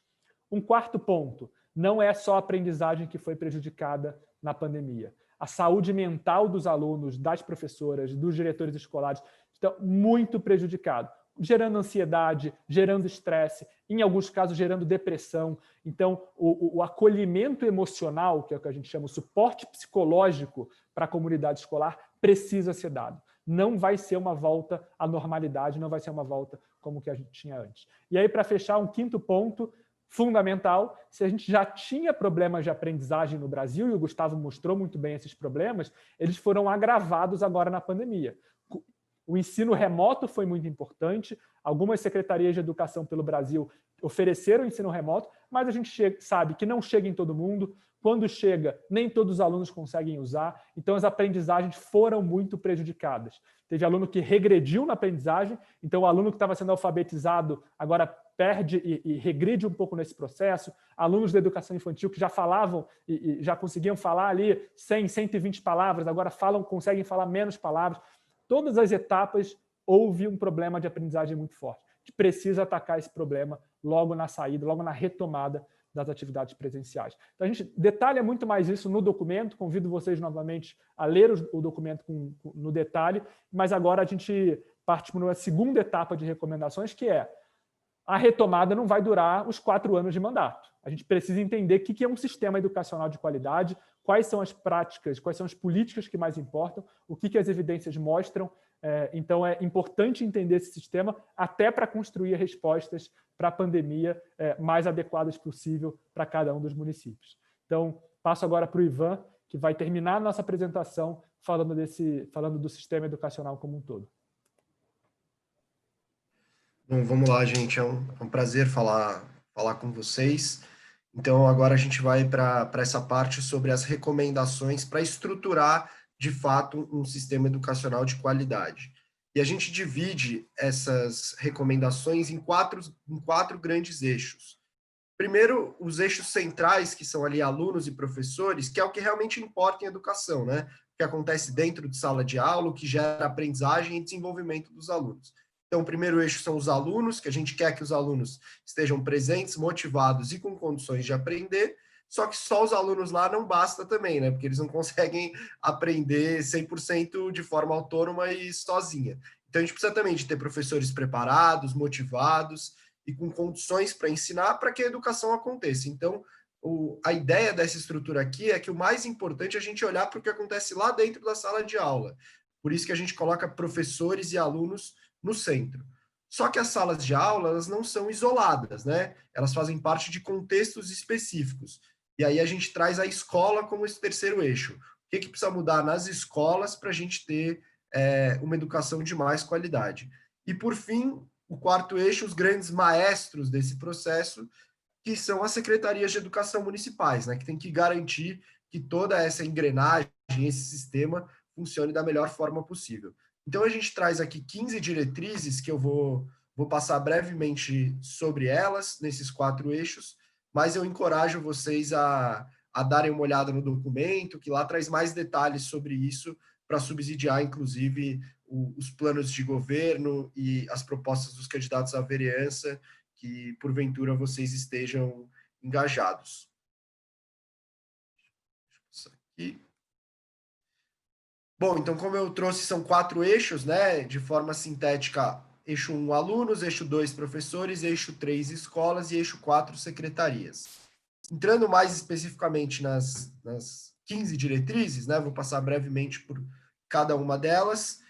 Um quarto ponto, não é só a aprendizagem que foi prejudicada na pandemia. A saúde mental dos alunos, das professoras, dos diretores escolares estão muito prejudicados, gerando ansiedade, gerando estresse, em alguns casos gerando depressão. Então, o acolhimento emocional, que é o que a gente chama o suporte psicológico para a comunidade escolar, precisa ser dado. Não vai ser uma volta à normalidade, não vai ser uma volta como que a gente tinha antes. E aí, para fechar, um quinto ponto fundamental, se a gente já tinha problemas de aprendizagem no Brasil, e o Gustavo mostrou muito bem esses problemas, eles foram agravados agora na pandemia. O ensino remoto foi muito importante, algumas secretarias de educação pelo Brasil ofereceram ensino remoto, mas a gente sabe que não chega em todo mundo, quando chega, nem todos os alunos conseguem usar, então as aprendizagens foram muito prejudicadas. Teve aluno que regrediu na aprendizagem, então o aluno que estava sendo alfabetizado agora perde e regride um pouco nesse processo. Alunos da educação infantil que já falavam e já conseguiam falar ali 100, 120 palavras, agora conseguem falar menos palavras. Todas as etapas houve um problema de aprendizagem muito forte. A gente precisa atacar esse problema logo na saída, logo na retomada das atividades presenciais. Então, a gente detalha muito mais isso no documento, convido vocês novamente a ler o documento no detalhe, mas agora a gente parte para uma segunda etapa de recomendações, que é a retomada não vai durar os 4 anos de mandato. A gente precisa entender o que é um sistema educacional de qualidade, quais são as práticas, quais são as políticas que mais importam, o que as evidências mostram. Então, é importante entender esse sistema até para construir respostas para a pandemia mais adequadas possível para cada um dos municípios. Então, passo agora para o Ivan, que vai terminar a nossa apresentação falando do sistema educacional como um todo. Bom, vamos lá, gente. É um prazer falar com vocês. Então, agora a gente vai para essa parte sobre as recomendações para estruturar, de fato, um sistema educacional de qualidade. E a gente divide essas recomendações em quatro grandes eixos. Primeiro, os eixos centrais, que são ali alunos e professores, que é o que realmente importa em educação, né? O que acontece dentro de sala de aula, o que gera aprendizagem e desenvolvimento dos alunos. Então, o primeiro eixo são os alunos, que a gente quer que os alunos estejam presentes, motivados e com condições de aprender, só que só os alunos lá não basta também, né? Porque eles não conseguem aprender 100% de forma autônoma e sozinha. Então, a gente precisa também de ter professores preparados, motivados e com condições para ensinar para que a educação aconteça. Então, a ideia dessa estrutura aqui é que o mais importante é a gente olhar para o que acontece lá dentro da sala de aula. Por isso que a gente coloca professores e alunos no centro. Só que as salas de aula, elas não são isoladas, né? Elas fazem parte de contextos específicos. E aí a gente traz a escola como esse terceiro eixo. O que precisa mudar nas escolas para a gente ter uma educação de mais qualidade? E, por fim, o quarto eixo, os grandes maestros desse processo, que são as secretarias de educação municipais, né? Que tem que garantir que toda essa engrenagem, esse sistema, funcione da melhor forma possível. Então, a gente traz aqui 15 diretrizes que eu vou passar brevemente sobre elas, nesses 4 eixos, mas eu encorajo vocês a darem uma olhada no documento, que lá traz mais detalhes sobre isso, para subsidiar, inclusive, os planos de governo e as propostas dos candidatos à vereança, que, porventura, vocês estejam engajados. Isso aqui. Bom, então, como eu trouxe, são 4 eixos, né? De forma sintética, eixo 1, alunos, eixo 2, professores, eixo 3, escolas e eixo 4, secretarias. Entrando mais especificamente nas 15 diretrizes, né? Vou passar brevemente por cada uma delas,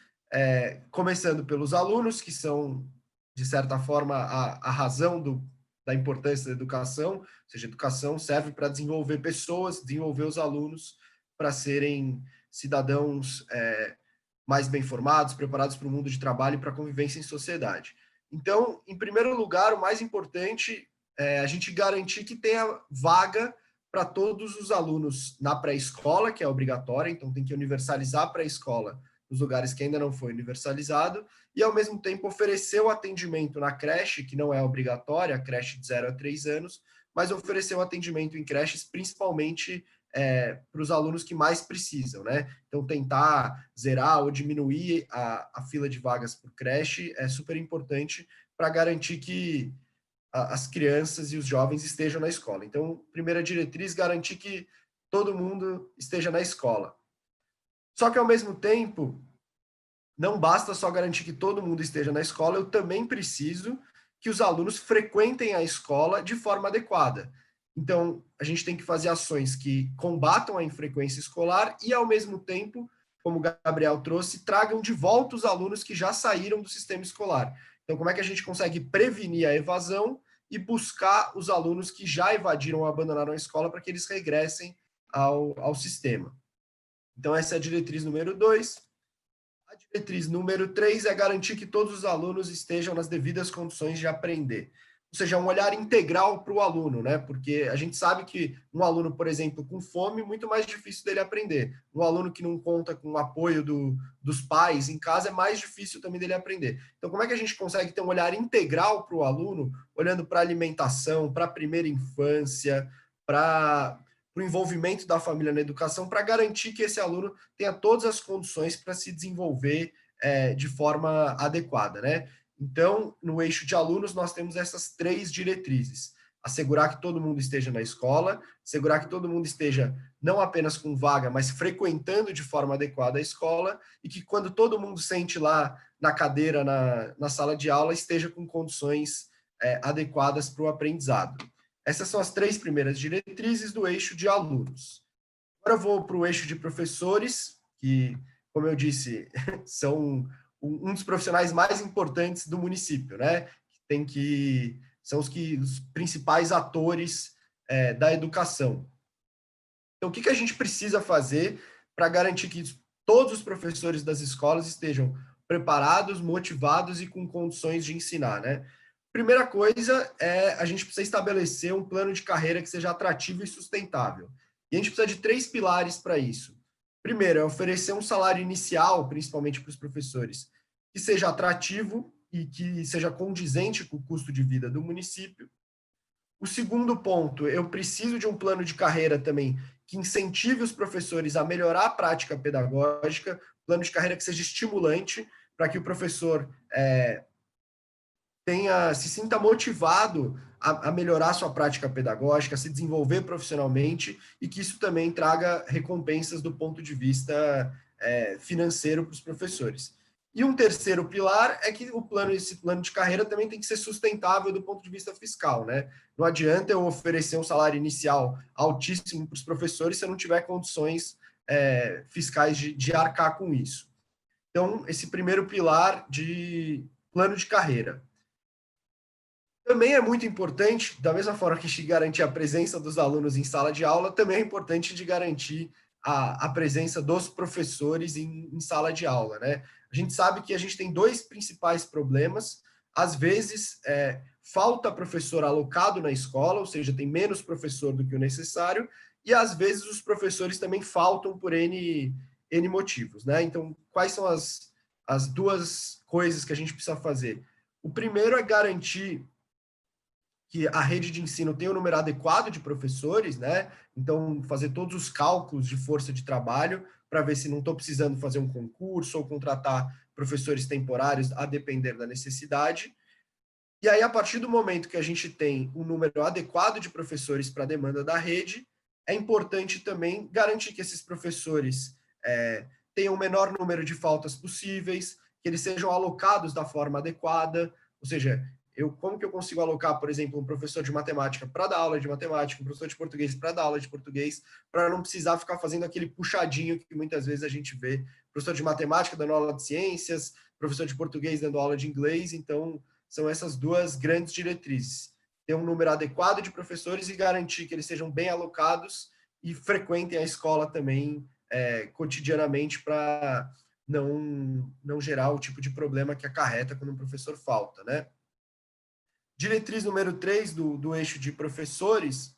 começando pelos alunos, que são, de certa forma, a razão da importância da educação, ou seja, a educação serve para desenvolver pessoas, desenvolver os alunos para serem cidadãos mais bem formados, preparados para o mundo de trabalho e para a convivência em sociedade. Então, em primeiro lugar, o mais importante é a gente garantir que tenha vaga para todos os alunos na pré-escola, que é obrigatória, então tem que universalizar a pré-escola nos lugares que ainda não foi universalizado, e ao mesmo tempo oferecer o atendimento na creche, que não é obrigatória, a creche de 0 a 3 anos, mas oferecer o atendimento em creches, principalmente para os alunos que mais precisam, né? Então, tentar zerar ou diminuir a fila de vagas por creche é super importante para garantir que as crianças e os jovens estejam na escola. Então, primeira diretriz, garantir que todo mundo esteja na escola. Só que, ao mesmo tempo, não basta só garantir que todo mundo esteja na escola, eu também preciso que os alunos frequentem a escola de forma adequada. Então, a gente tem que fazer ações que combatam a infrequência escolar e, ao mesmo tempo, como o Gabriel trouxe, tragam de volta os alunos que já saíram do sistema escolar. Então, como é que a gente consegue prevenir a evasão e buscar os alunos que já evadiram ou abandonaram a escola para que eles regressem ao sistema? Então, essa é a diretriz número 2. A diretriz número 3 é garantir que todos os alunos estejam nas devidas condições de aprender. Ou seja, um olhar integral para o aluno, né? Porque a gente sabe que um aluno, por exemplo, com fome, muito mais difícil dele aprender. Um aluno que não conta com o apoio dos pais em casa é mais difícil também dele aprender. Então, como é que a gente consegue ter um olhar integral para o aluno, olhando para a alimentação, para a primeira infância, para o envolvimento da família na educação, para garantir que esse aluno tenha todas as condições para se desenvolver de forma adequada, né? Então, no eixo de alunos, nós temos essas 3 diretrizes. Assegurar que todo mundo esteja na escola, assegurar que todo mundo esteja não apenas com vaga, mas frequentando de forma adequada a escola, e que quando todo mundo sente lá na cadeira, na sala de aula, esteja com condições adequadas para o aprendizado. Essas são as 3 primeiras diretrizes do eixo de alunos. Agora eu vou para o eixo de professores, que, como eu disse, são um dos profissionais mais importantes do município, né? São os principais atores da educação. Então, o que a gente precisa fazer para garantir que todos os professores das escolas estejam preparados, motivados e com condições de ensinar, né? Primeira coisa é a gente precisa estabelecer um plano de carreira que seja atrativo e sustentável. E a gente precisa de 3 pilares para isso. Primeiro, é oferecer um salário inicial, principalmente para os professores, que seja atrativo e que seja condizente com o custo de vida do município. O segundo ponto, eu preciso de um plano de carreira também que incentive os professores a melhorar a prática pedagógica, plano de carreira que seja estimulante, para que o professor se sinta motivado a melhorar sua prática pedagógica, a se desenvolver profissionalmente, e que isso também traga recompensas do ponto de vista financeiro para os professores. E um terceiro pilar é que esse plano de carreira também tem que ser sustentável do ponto de vista fiscal, né? Não adianta eu oferecer um salário inicial altíssimo para os professores se eu não tiver condições fiscais de arcar com isso. Então, esse primeiro pilar de plano de carreira. Também é muito importante, da mesma forma que a gente garantir a presença dos alunos em sala de aula, também é importante de garantir a presença dos professores em sala de aula, né? A gente sabe que a gente tem dois principais problemas. Às vezes, falta professor alocado na escola, ou seja, tem menos professor do que o necessário, e às vezes os professores também faltam por N motivos, né? Então, quais são as duas coisas que a gente precisa fazer? O primeiro é garantir que a rede de ensino tenha um número adequado de professores, né? Então, fazer todos os cálculos de força de trabalho para ver se não estou precisando fazer um concurso ou contratar professores temporários, a depender da necessidade. E aí, a partir do momento que a gente tem um número adequado de professores para a demanda da rede, é importante também garantir que esses professores tenham o menor número de faltas possíveis, que eles sejam alocados da forma adequada, ou seja, como que eu consigo alocar, por exemplo, um professor de matemática para dar aula de matemática, um professor de português para dar aula de português, para não precisar ficar fazendo aquele puxadinho que muitas vezes a gente vê, professor de matemática dando aula de ciências, professor de português dando aula de inglês. Então, são essas duas grandes diretrizes. Ter um número adequado de professores e garantir que eles sejam bem alocados e frequentem a escola também cotidianamente, para não gerar o tipo de problema que acarreta quando um professor falta, né? Diretriz número 3 do eixo de professores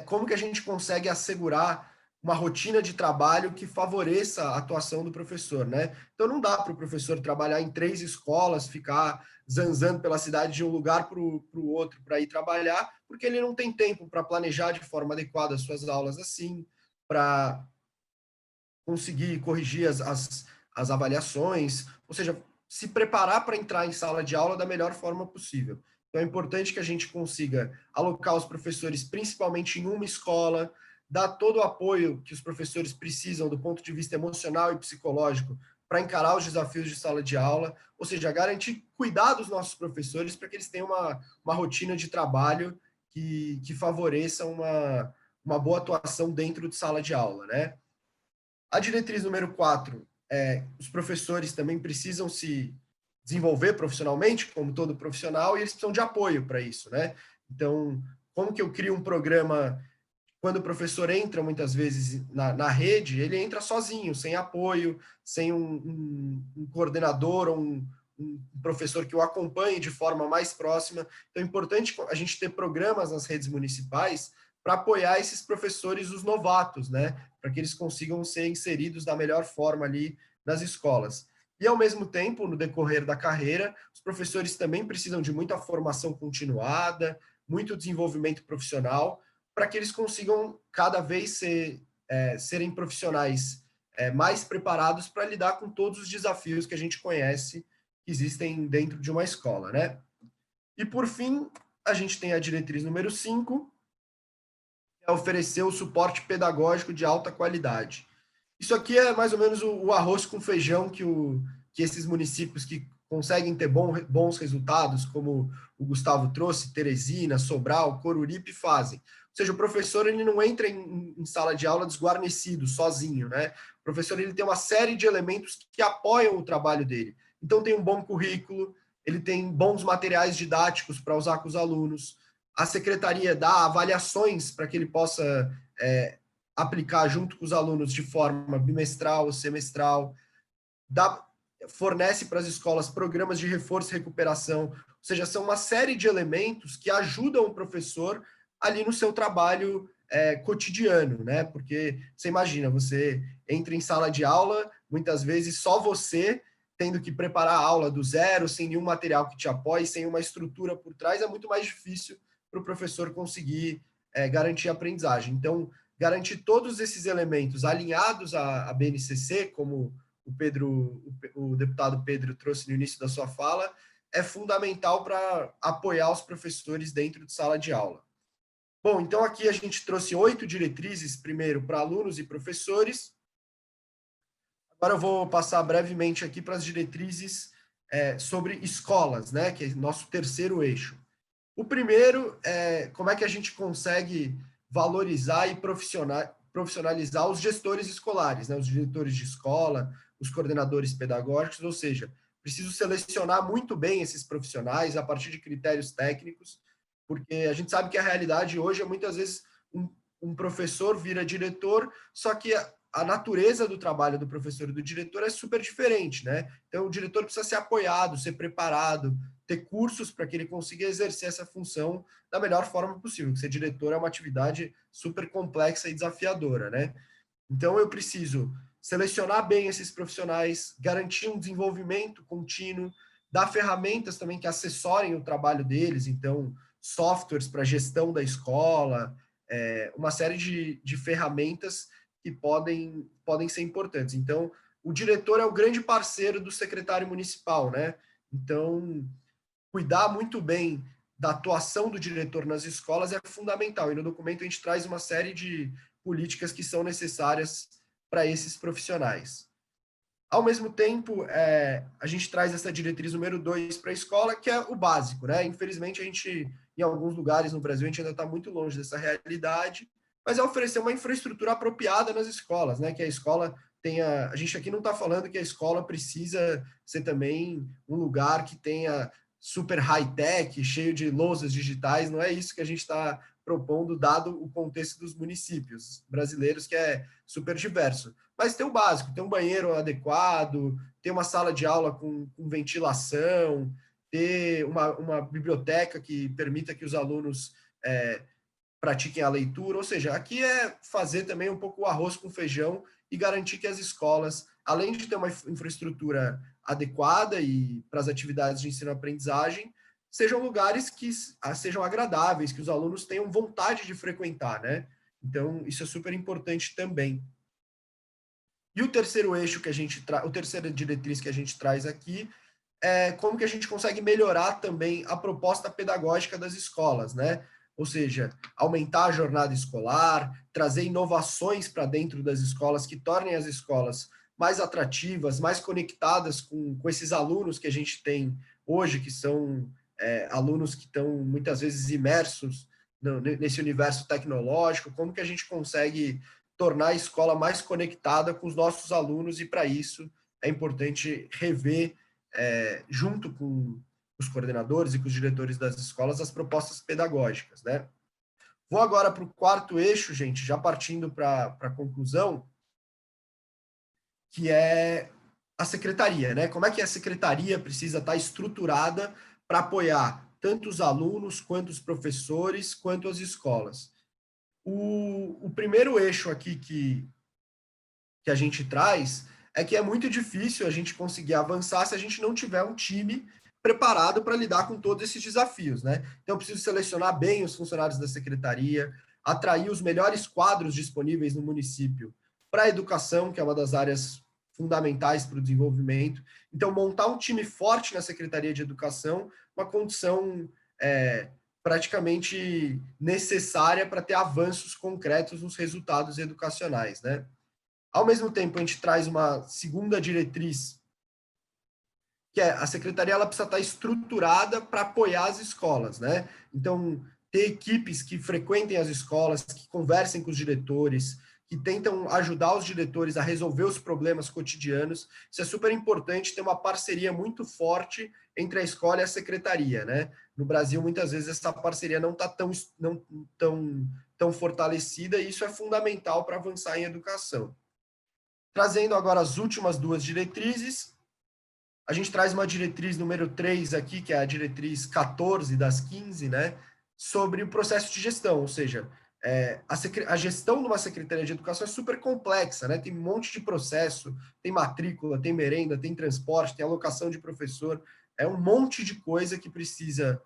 como que a gente consegue assegurar uma rotina de trabalho que favoreça a atuação do professor, né? Então, não dá para o professor trabalhar em 3 escolas, ficar zanzando pela cidade de um lugar para o outro para ir trabalhar, porque ele não tem tempo para planejar de forma adequada as suas aulas assim, para conseguir corrigir as avaliações, ou seja, se preparar para entrar em sala de aula da melhor forma possível. Então, é importante que a gente consiga alocar os professores principalmente em uma escola, dar todo o apoio que os professores precisam do ponto de vista emocional e psicológico para encarar os desafios de sala de aula, ou seja, garantir cuidar dos nossos professores para que eles tenham uma rotina de trabalho que favoreça uma boa atuação dentro de sala de aula, né? A diretriz número 4 os professores também precisam se desenvolver profissionalmente, como todo profissional, e eles precisam de apoio para isso, né? Então, como que eu crio um programa? Quando o professor entra, muitas vezes, na rede, ele entra sozinho, sem apoio, sem um coordenador ou um professor que o acompanhe de forma mais próxima. Então, é importante a gente ter programas nas redes municipais para apoiar esses professores, os novatos, né? Para que eles consigam ser inseridos da melhor forma ali nas escolas. E, ao mesmo tempo, no decorrer da carreira, os professores também precisam de muita formação continuada, muito desenvolvimento profissional, para que eles consigam cada vez serem profissionais mais preparados para lidar com todos os desafios que a gente conhece que existem dentro de uma escola, né? E, por fim, a gente tem a diretriz número 5, que é oferecer o suporte pedagógico de alta qualidade. Isso aqui é mais ou menos o arroz com feijão que esses municípios que conseguem ter bons resultados, como o Gustavo trouxe, Teresina, Sobral, Coruripe, fazem. Ou seja, o professor ele não entra em sala de aula desguarnecido, sozinho, né? O professor ele tem uma série de elementos que apoiam o trabalho dele. Então, tem um bom currículo, ele tem bons materiais didáticos para usar com os alunos, a secretaria dá avaliações para que ele possa aplicar junto com os alunos de forma bimestral ou semestral, fornece para as escolas programas de reforço e recuperação, ou seja, são uma série de elementos que ajudam o professor ali no seu trabalho cotidiano, né? Porque você imagina, você entra em sala de aula, muitas vezes só você tendo que preparar a aula do zero, sem nenhum material que te apoie, sem uma estrutura por trás, é muito mais difícil para o professor conseguir garantir a aprendizagem. Então, garantir todos esses elementos alinhados à BNCC, como o deputado Pedro trouxe no início da sua fala, é fundamental para apoiar os professores dentro de sala de aula. Bom, então aqui a gente trouxe 8 diretrizes, primeiro para alunos e professores. Agora eu vou passar brevemente aqui para as diretrizes sobre escolas, né, que é nosso terceiro eixo. O primeiro é como é que a gente consegue valorizar e profissionalizar os gestores escolares, né, os diretores de escola, os coordenadores pedagógicos, ou seja, preciso selecionar muito bem esses profissionais a partir de critérios técnicos, porque a gente sabe que a realidade hoje é muitas vezes um professor vira diretor, só que a natureza do trabalho do professor e do diretor é super diferente, né? Então, o diretor precisa ser apoiado, ser preparado, ter cursos para que ele consiga exercer essa função da melhor forma possível, porque ser diretor é uma atividade super complexa e desafiadora, né? Então, eu preciso selecionar bem esses profissionais, garantir um desenvolvimento contínuo, dar ferramentas também que assessorem o trabalho deles, então, softwares para gestão da escola, uma série de ferramentas que podem ser importantes. Então, o diretor é o grande parceiro do secretário municipal, né? Então, cuidar muito bem da atuação do diretor nas escolas é fundamental. E no documento a gente traz uma série de políticas que são necessárias para esses profissionais. Ao mesmo tempo, a gente traz essa diretriz número 2 para a escola, que é o básico, né? Infelizmente, em alguns lugares no Brasil, a gente ainda está muito longe dessa realidade, mas é oferecer uma infraestrutura apropriada nas escolas, né? Que a escola tenha... A gente aqui não está falando que a escola precisa ser também um lugar que tenha super high-tech, cheio de lousas digitais, não é isso que a gente está propondo, dado o contexto dos municípios brasileiros, que é super diverso. Mas ter o básico, ter um banheiro adequado, ter uma sala de aula com ventilação, ter uma biblioteca que permita que os alunos pratiquem a leitura, ou seja, aqui é fazer também um pouco o arroz com feijão e garantir que as escolas, além de ter uma infraestrutura adequada e para as atividades de ensino-aprendizagem, sejam lugares que sejam agradáveis, que os alunos tenham vontade de frequentar, né? Então, isso é super importante também. E o terceiro eixo que a terceira diretriz que a gente traz aqui é como que a gente consegue melhorar também a proposta pedagógica das escolas, né? Ou seja, aumentar a jornada escolar, trazer inovações para dentro das escolas que tornem as escolas mais atrativas, mais conectadas com esses alunos que a gente tem hoje, que são alunos que estão muitas vezes imersos nesse universo tecnológico, como que a gente consegue tornar a escola mais conectada com os nossos alunos, e para isso é importante rever, junto com os coordenadores e com os diretores das escolas, as propostas pedagógicas, né? Vou agora para o quarto eixo, gente, já partindo para a conclusão, que é a secretaria, né? Como é que a secretaria precisa estar estruturada para apoiar tanto os alunos, quanto os professores, quanto as escolas. O primeiro eixo aqui que a gente traz é que é muito difícil a gente conseguir avançar se a gente não tiver um time preparado para lidar com todos esses desafios, né? Então, eu preciso selecionar bem os funcionários da secretaria, atrair os melhores quadros disponíveis no município para a educação, que é uma das áreas fundamentais para o desenvolvimento. Então, montar um time forte na Secretaria de Educação, uma condição praticamente necessária para ter avanços concretos nos resultados educacionais, né? Ao mesmo tempo, a gente traz uma segunda diretriz, que é a secretaria ela precisa estar estruturada para apoiar as escolas, né? Então, ter equipes que frequentem as escolas, que conversem com os diretores, que tentam ajudar os diretores a resolver os problemas cotidianos. Isso é super importante, ter uma parceria muito forte entre a escola e a secretaria, né? No Brasil, muitas vezes, essa parceria não está tão fortalecida, e isso é fundamental para avançar em educação. Trazendo agora as últimas duas diretrizes, a gente traz uma diretriz número 3 aqui, que é a diretriz 14 das 15, né? Sobre o processo de gestão, ou seja, a gestão de uma Secretaria de Educação é super complexa, né? Tem um monte de processo, tem matrícula, tem merenda, tem transporte, tem alocação de professor, é um monte de coisa que precisa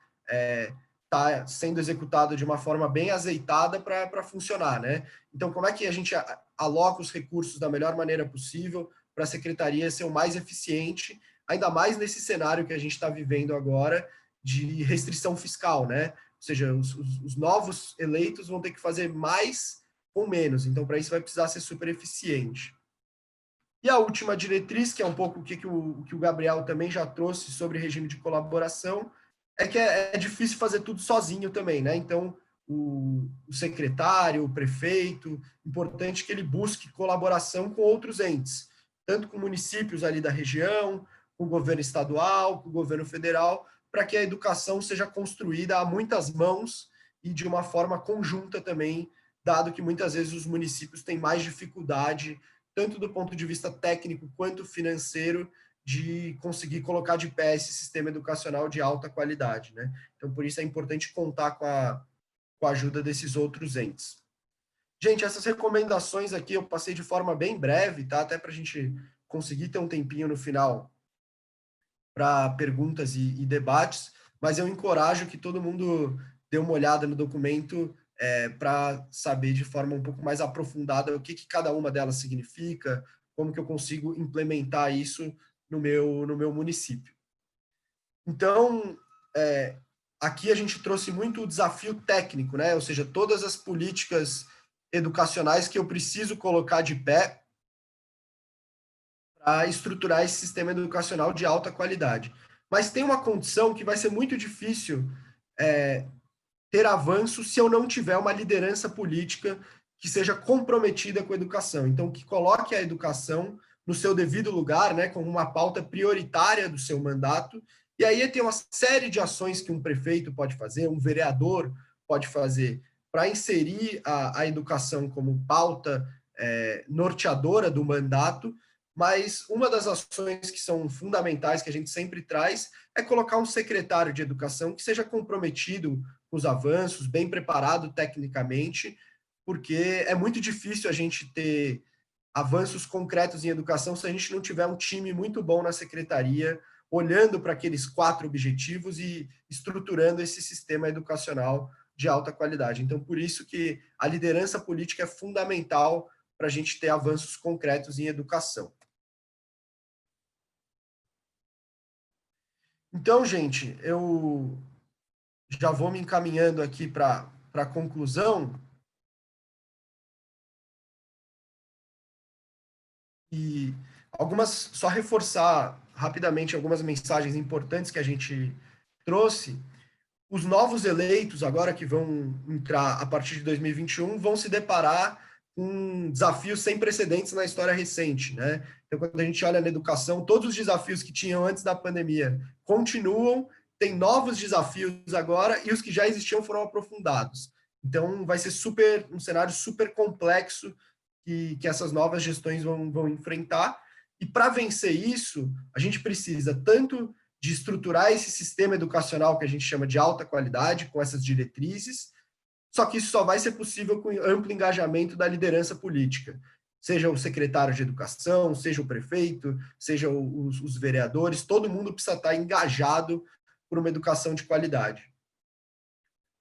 estar sendo executado de uma forma bem azeitada para funcionar, né? Então, como é que a gente aloca os recursos da melhor maneira possível para a Secretaria ser o mais eficiente, ainda mais nesse cenário que a gente está vivendo agora de restrição fiscal, né? Ou seja, os novos eleitos vão ter que fazer mais com menos. Então, para isso, vai precisar ser super eficiente. E a última diretriz, que é um pouco o que o Gabriel também já trouxe sobre regime de colaboração, é que é difícil fazer tudo sozinho também, né? Então, o secretário, o prefeito, importante que ele busque colaboração com outros entes, tanto com municípios ali da região, com o governo estadual, com o governo federal, para que a educação seja construída a muitas mãos e de uma forma conjunta também, dado que muitas vezes os municípios têm mais dificuldade, tanto do ponto de vista técnico quanto financeiro, de conseguir colocar de pé esse sistema educacional de alta qualidade, né? Então, por isso é importante contar com a ajuda desses outros entes. Gente, essas recomendações aqui eu passei de forma bem breve, tá? Até para a gente conseguir ter um tempinho no final para perguntas e debates, mas eu encorajo que todo mundo dê uma olhada no documento para saber de forma um pouco mais aprofundada o que cada uma delas significa, como que eu consigo implementar isso no meu município. Então, aqui a gente trouxe muito o desafio técnico, né? Ou seja, todas as políticas educacionais que eu preciso colocar de pé para estruturar esse sistema educacional de alta qualidade. Mas tem uma condição que vai ser muito difícil ter avanço se eu não tiver uma liderança política que seja comprometida com a educação. Então, que coloque a educação no seu devido lugar, né, como uma pauta prioritária do seu mandato. E aí tem uma série de ações que um prefeito pode fazer, um vereador pode fazer, para inserir a educação como pauta norteadora do mandato. Mas uma das ações que são fundamentais, que a gente sempre traz, é colocar um secretário de educação que seja comprometido com os avanços, bem preparado tecnicamente, porque é muito difícil a gente ter avanços concretos em educação se a gente não tiver um time muito bom na secretaria, olhando para aqueles 4 objetivos e estruturando esse sistema educacional de alta qualidade. Então, por isso que a liderança política é fundamental para a gente ter avanços concretos em educação. Então, gente, eu já vou me encaminhando aqui para a conclusão. E só reforçar rapidamente algumas mensagens importantes que a gente trouxe. Os novos eleitos, agora que vão entrar a partir de 2021, vão se deparar com desafios sem precedentes na história recente, né? Então, quando a gente olha na educação, todos os desafios que tinham antes da pandemia continuam, tem novos desafios agora e os que já existiam foram aprofundados. Então, vai ser um cenário super complexo que essas novas gestões vão enfrentar. E para vencer isso, a gente precisa tanto de estruturar esse sistema educacional que a gente chama de alta qualidade, com essas diretrizes, só que isso só vai ser possível com amplo engajamento da liderança política, seja o secretário de educação, seja o prefeito, seja os vereadores, todo mundo precisa estar engajado por uma educação de qualidade.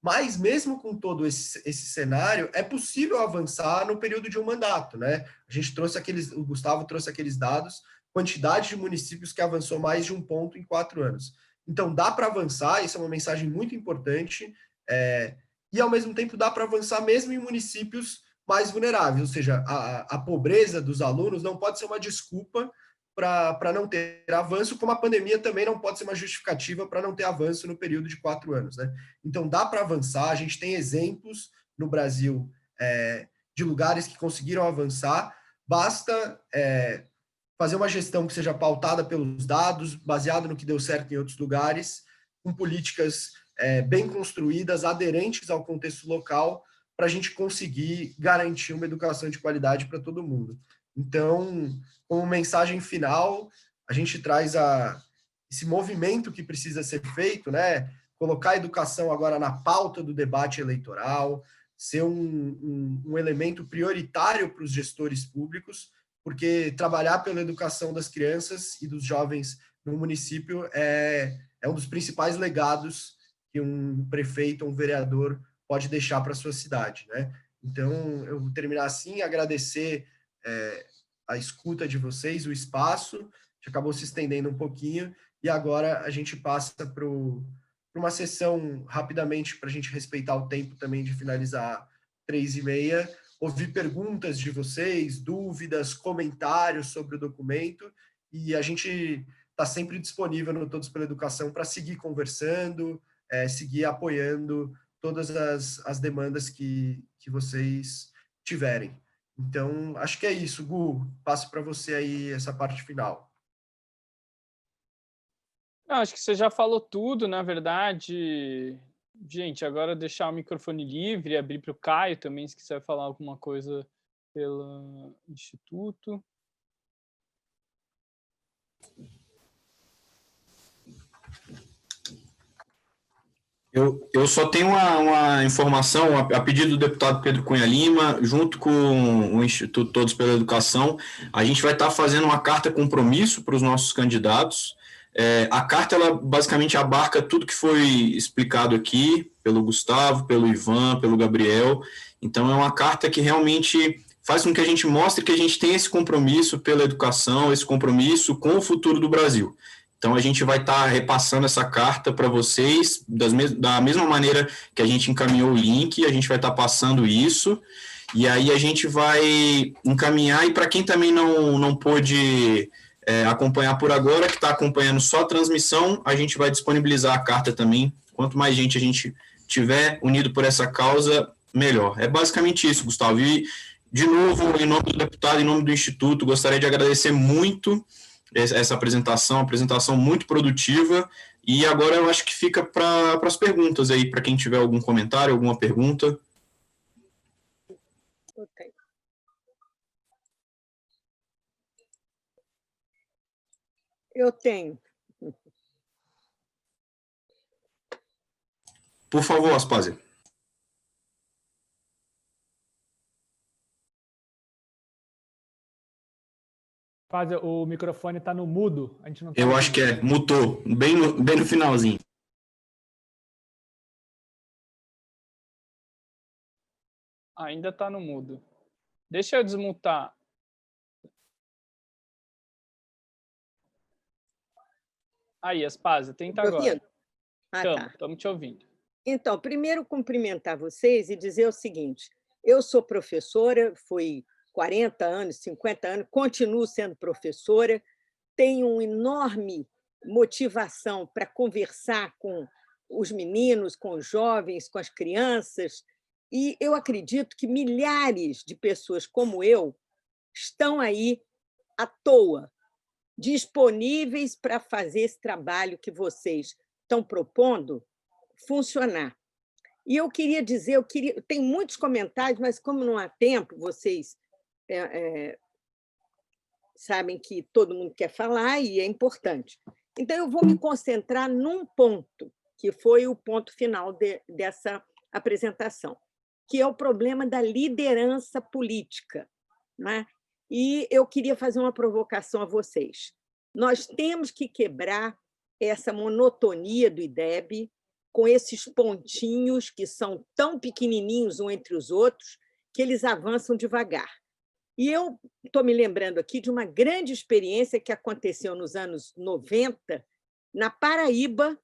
Mas, mesmo com todo esse cenário, é possível avançar no período de um mandato, né? A gente trouxe o Gustavo trouxe aqueles dados, quantidade de municípios que avançou mais de 1 ponto em 4 anos. Então, dá para avançar, isso é uma mensagem muito importante, e, ao mesmo tempo, dá para avançar mesmo em municípios mais vulneráveis, ou seja, a pobreza dos alunos não pode ser uma desculpa para não ter avanço, como a pandemia também não pode ser uma justificativa para não ter avanço no período de 4 anos, né? Então, dá para avançar, a gente tem exemplos no Brasil de lugares que conseguiram avançar, basta fazer uma gestão que seja pautada pelos dados, baseada no que deu certo em outros lugares, com políticas bem construídas, aderentes ao contexto local, para a gente conseguir garantir uma educação de qualidade para todo mundo. Então, como mensagem final, a gente traz esse movimento que precisa ser feito, né? Colocar a educação agora na pauta do debate eleitoral, ser um elemento prioritário para os gestores públicos, porque trabalhar pela educação das crianças e dos jovens no município é um dos principais legados que um prefeito ou um vereador pode deixar para a sua cidade, né? Então, eu vou terminar assim, agradecer a escuta de vocês, o espaço, que acabou se estendendo um pouquinho, e agora a gente passa para uma sessão rapidamente, para a gente respeitar o tempo também de finalizar 3h30, ouvir perguntas de vocês, dúvidas, comentários sobre o documento, e a gente está sempre disponível no Todos pela Educação para seguir conversando, seguir apoiando todas as demandas que vocês tiverem. Então, acho que é isso, Gu. Passo para você aí essa parte final. Acho que você já falou tudo, na verdade. Gente, agora deixar o microfone livre, abrir para o Caio também, se quiser falar alguma coisa pelo Instituto. Eu só tenho uma informação, a pedido do deputado Pedro Cunha Lima, junto com o Instituto Todos pela Educação, a gente vai estar fazendo uma carta compromisso para os nossos candidatos. A carta, ela basicamente abarca tudo que foi explicado aqui, pelo Gustavo, pelo Ivan, pelo Gabriel. Então, é uma carta que realmente faz com que a gente mostre que a gente tem esse compromisso pela educação, esse compromisso com o futuro do Brasil. Então, a gente vai estar repassando essa carta para vocês, da mesma maneira que a gente encaminhou o link, a gente vai estar passando isso, e aí a gente vai encaminhar, e para quem também não pôde acompanhar por agora, que está acompanhando só a transmissão, a gente vai disponibilizar a carta também. Quanto mais gente a gente tiver unido por essa causa, melhor. É basicamente isso, Gustavo. E, de novo, em nome do deputado, em nome do Instituto, gostaria de agradecer muito essa apresentação muito produtiva, e agora eu acho que fica para as perguntas aí, para quem tiver algum comentário, alguma pergunta. Okay. Eu tenho. Por favor, Aspásia. O microfone está no mudo. A gente não tá Eu acho que mutou, bem no finalzinho. Ainda está no mudo. Deixa eu desmutar. Aí, Aspásia, tenta agora. Estamos te ouvindo. Então, primeiro cumprimentar vocês e dizer o seguinte, eu sou professora, fui 40 anos, 50 anos, continuo sendo professora, tenho uma enorme motivação para conversar com os meninos, com os jovens, com as crianças, e eu acredito que milhares de pessoas como eu estão aí à toa, disponíveis para fazer esse trabalho que vocês estão propondo funcionar. E eu queria dizer, tem muitos comentários, mas como não há tempo, vocês sabem que todo mundo quer falar e é importante. Então, eu vou me concentrar num ponto, que foi o ponto final dessa apresentação, que é o problema da liderança política, né? E eu queria fazer uma provocação a vocês. Nós temos que quebrar essa monotonia do IDEB, com esses pontinhos que são tão pequenininhos uns entre os outros, que eles avançam devagar. E eu estou me lembrando aqui de uma grande experiência que aconteceu nos anos 90, na Paraíba,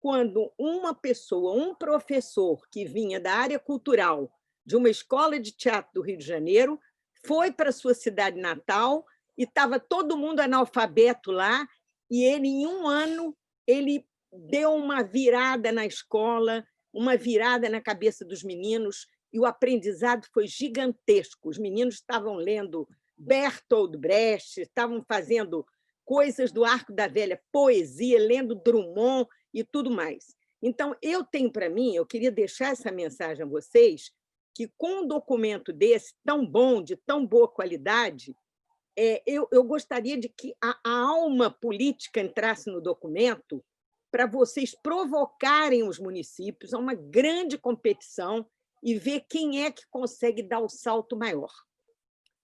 quando uma pessoa, um professor que vinha da área cultural de uma escola de teatro do Rio de Janeiro, foi para a sua cidade natal e estava todo mundo analfabeto lá, e ele, em um ano, ele deu uma virada na escola, uma virada na cabeça dos meninos, e o aprendizado foi gigantesco. Os meninos estavam lendo Bertolt Brecht, estavam fazendo coisas do Arco da Velha, poesia, lendo Drummond e tudo mais. Então, eu tenho para mim, eu queria deixar essa mensagem a vocês, que com um documento desse, tão bom, de tão boa qualidade, eu gostaria de que a alma política entrasse no documento para vocês provocarem os municípios a uma grande competição e ver quem é que consegue dar o salto maior.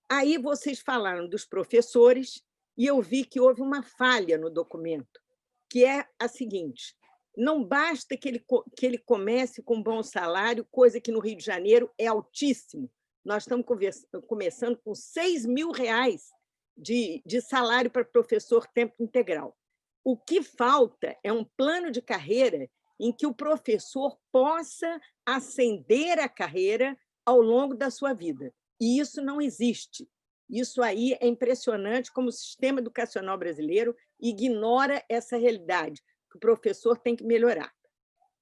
Aí vocês falaram dos professores, e eu vi que houve uma falha no documento, que é a seguinte: não basta que ele comece com um bom salário, coisa que no Rio de Janeiro é altíssimo. Nós estamos começando com R$6.000 de salário para professor tempo integral. O que falta é um plano de carreira em que o professor possa ascender a carreira ao longo da sua vida. E isso não existe. Isso aí é impressionante como o sistema educacional brasileiro ignora essa realidade, que o professor tem que melhorar.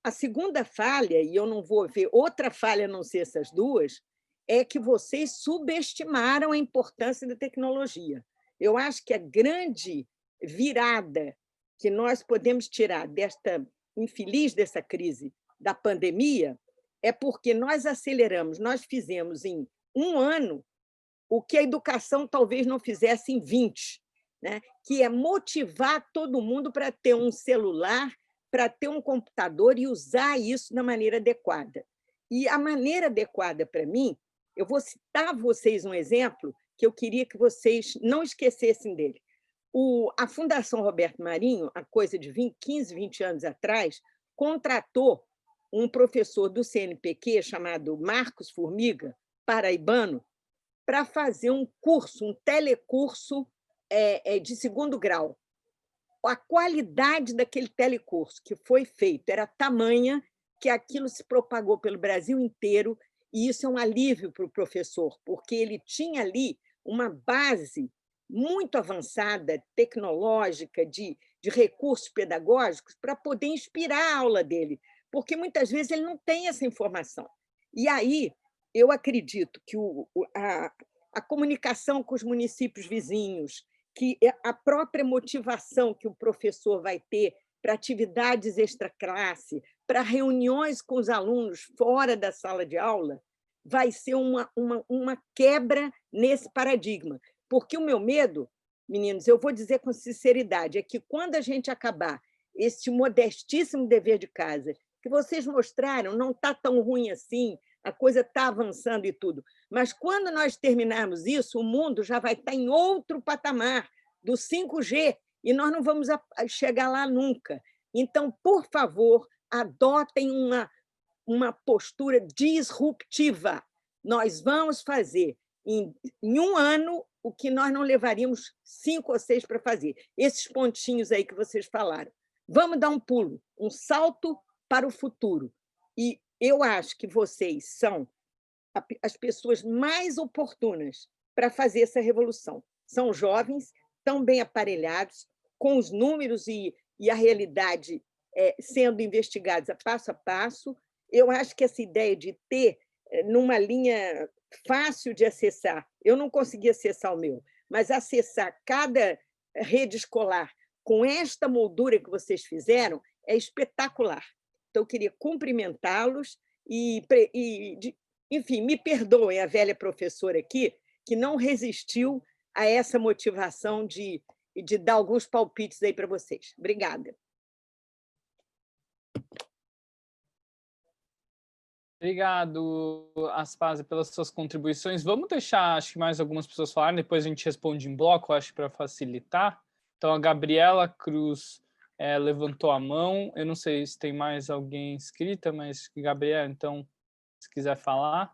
A segunda falha, e eu não vou ver outra falha a não ser essas duas, é que vocês subestimaram a importância da tecnologia. Eu acho que a grande virada que nós podemos tirar desta infeliz dessa crise da pandemia é porque nós aceleramos, nós fizemos em 1 ano o que a educação talvez não fizesse em 20, né? Que é motivar todo mundo para ter um celular, para ter um computador e usar isso da maneira adequada. E a maneira adequada para mim, eu vou citar a vocês um exemplo que eu queria que vocês não esquecessem dele. A Fundação Roberto Marinho, há coisa de 15, 20 anos atrás, contratou um professor do CNPq chamado Marcos Formiga, paraibano, para fazer um curso, um telecurso de 2º grau. A qualidade daquele telecurso que foi feito era tamanha que aquilo se propagou pelo Brasil inteiro, e isso é um alívio para o professor, porque ele tinha ali uma base muito avançada, tecnológica, de recursos pedagógicos, para poder inspirar a aula dele, porque muitas vezes ele não tem essa informação. E aí, eu acredito que a comunicação com os municípios vizinhos, que a própria motivação que o professor vai ter para atividades extraclasse, para reuniões com os alunos fora da sala de aula, vai ser uma quebra nesse paradigma. Porque o meu medo, meninos, eu vou dizer com sinceridade, é que quando a gente acabar esse modestíssimo dever de casa, que vocês mostraram, não está tão ruim assim, a coisa está avançando e tudo, mas quando nós terminarmos isso, o mundo já vai estar em outro patamar do 5G, e nós não vamos chegar lá nunca. Então, por favor, adotem uma postura disruptiva. Nós vamos fazer em 1 ano o que nós não levaríamos 5 ou 6 para fazer. Esses pontinhos aí que vocês falaram. Vamos dar um pulo, um salto para o futuro. E eu acho que vocês são as pessoas mais oportunas para fazer essa revolução. São jovens, tão bem aparelhados, com os números e a realidade sendo investigados a passo. Eu acho que essa ideia de ter numa linha fácil de acessar, eu não consegui acessar o meu, mas acessar cada rede escolar com esta moldura que vocês fizeram é espetacular. Então, eu queria cumprimentá-los e, enfim, me perdoem a velha professora aqui, que não resistiu a essa motivação de dar alguns palpites aí para vocês. Obrigada. Obrigado, Aspásia, pelas suas contribuições. Vamos deixar, acho que mais algumas pessoas falarem, depois a gente responde em bloco, acho, para facilitar. Então, a Gabriela Cruz levantou a mão. Eu não sei se tem mais alguém inscrita, mas, Gabriela, então, se quiser falar.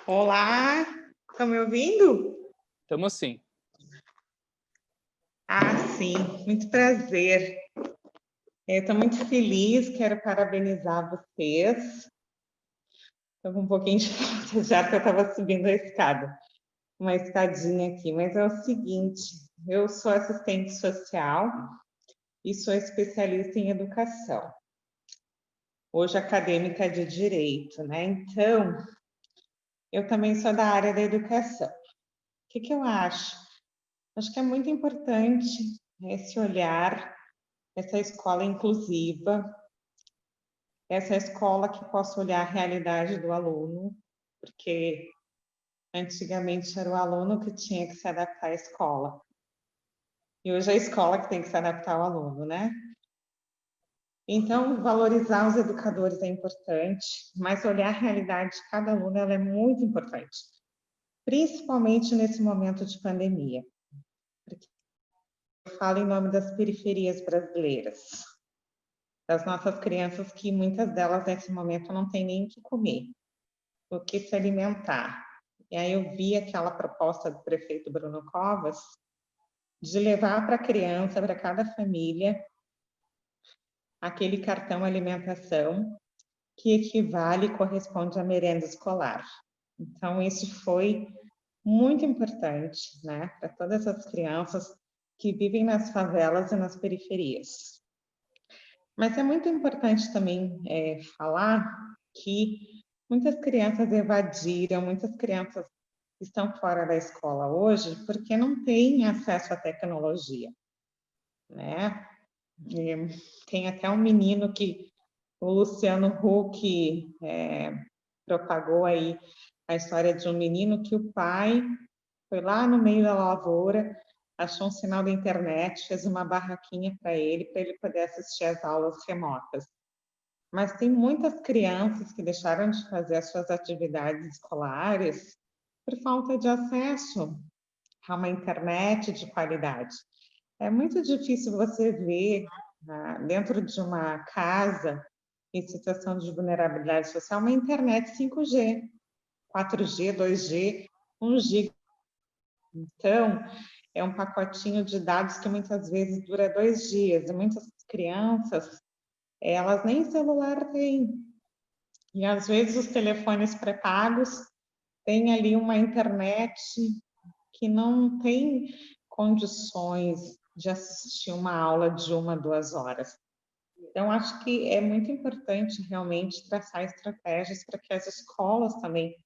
Olá, estão me ouvindo? Estamos sim. Sim, muito prazer. Eu estou muito feliz, quero parabenizar vocês. Estou com um pouquinho de falta já, porque eu estava subindo a escada, uma escadinha aqui, mas é o seguinte, eu sou assistente social e sou especialista em educação. Hoje acadêmica de direito, né? Então, eu também sou da área da educação. O que eu acho? Acho que é muito importante esse olhar, essa escola inclusiva, essa escola que possa olhar a realidade do aluno, porque antigamente era o aluno que tinha que se adaptar à escola. E hoje é a escola que tem que se adaptar ao aluno, né? Então, valorizar os educadores é importante, mas olhar a realidade de cada aluno ela é muito importante, principalmente nesse momento de pandemia. Porque eu falo em nome das periferias brasileiras, das nossas crianças que muitas delas nesse momento não têm nem o que comer, o que se alimentar. E aí eu vi aquela proposta do prefeito Bruno Covas de levar para a criança, para cada família, aquele cartão alimentação que equivale e corresponde à merenda escolar. Então, isso foi muito importante, né, para todas as crianças que vivem nas favelas e nas periferias. Mas é muito importante também falar que muitas crianças evadiram, muitas crianças estão fora da escola hoje porque não têm acesso à tecnologia, né? E tem até um menino que o Luciano Huck propagou aí a história de um menino que o pai foi lá no meio da lavoura, achou um sinal da internet, fez uma barraquinha para ele poder assistir às aulas remotas. Mas tem muitas crianças que deixaram de fazer as suas atividades escolares por falta de acesso a uma internet de qualidade. É muito difícil você ver dentro de uma casa em situação de vulnerabilidade social uma internet 5G, 4G, 2G, 1G. Então, é um pacotinho de dados que muitas vezes dura 2 dias, e muitas crianças, elas nem celular têm. E às vezes os telefones pré-pagos têm ali uma internet que não tem condições de assistir uma aula de 1, 2 horas. Então, acho que é muito importante realmente traçar estratégias para que as escolas também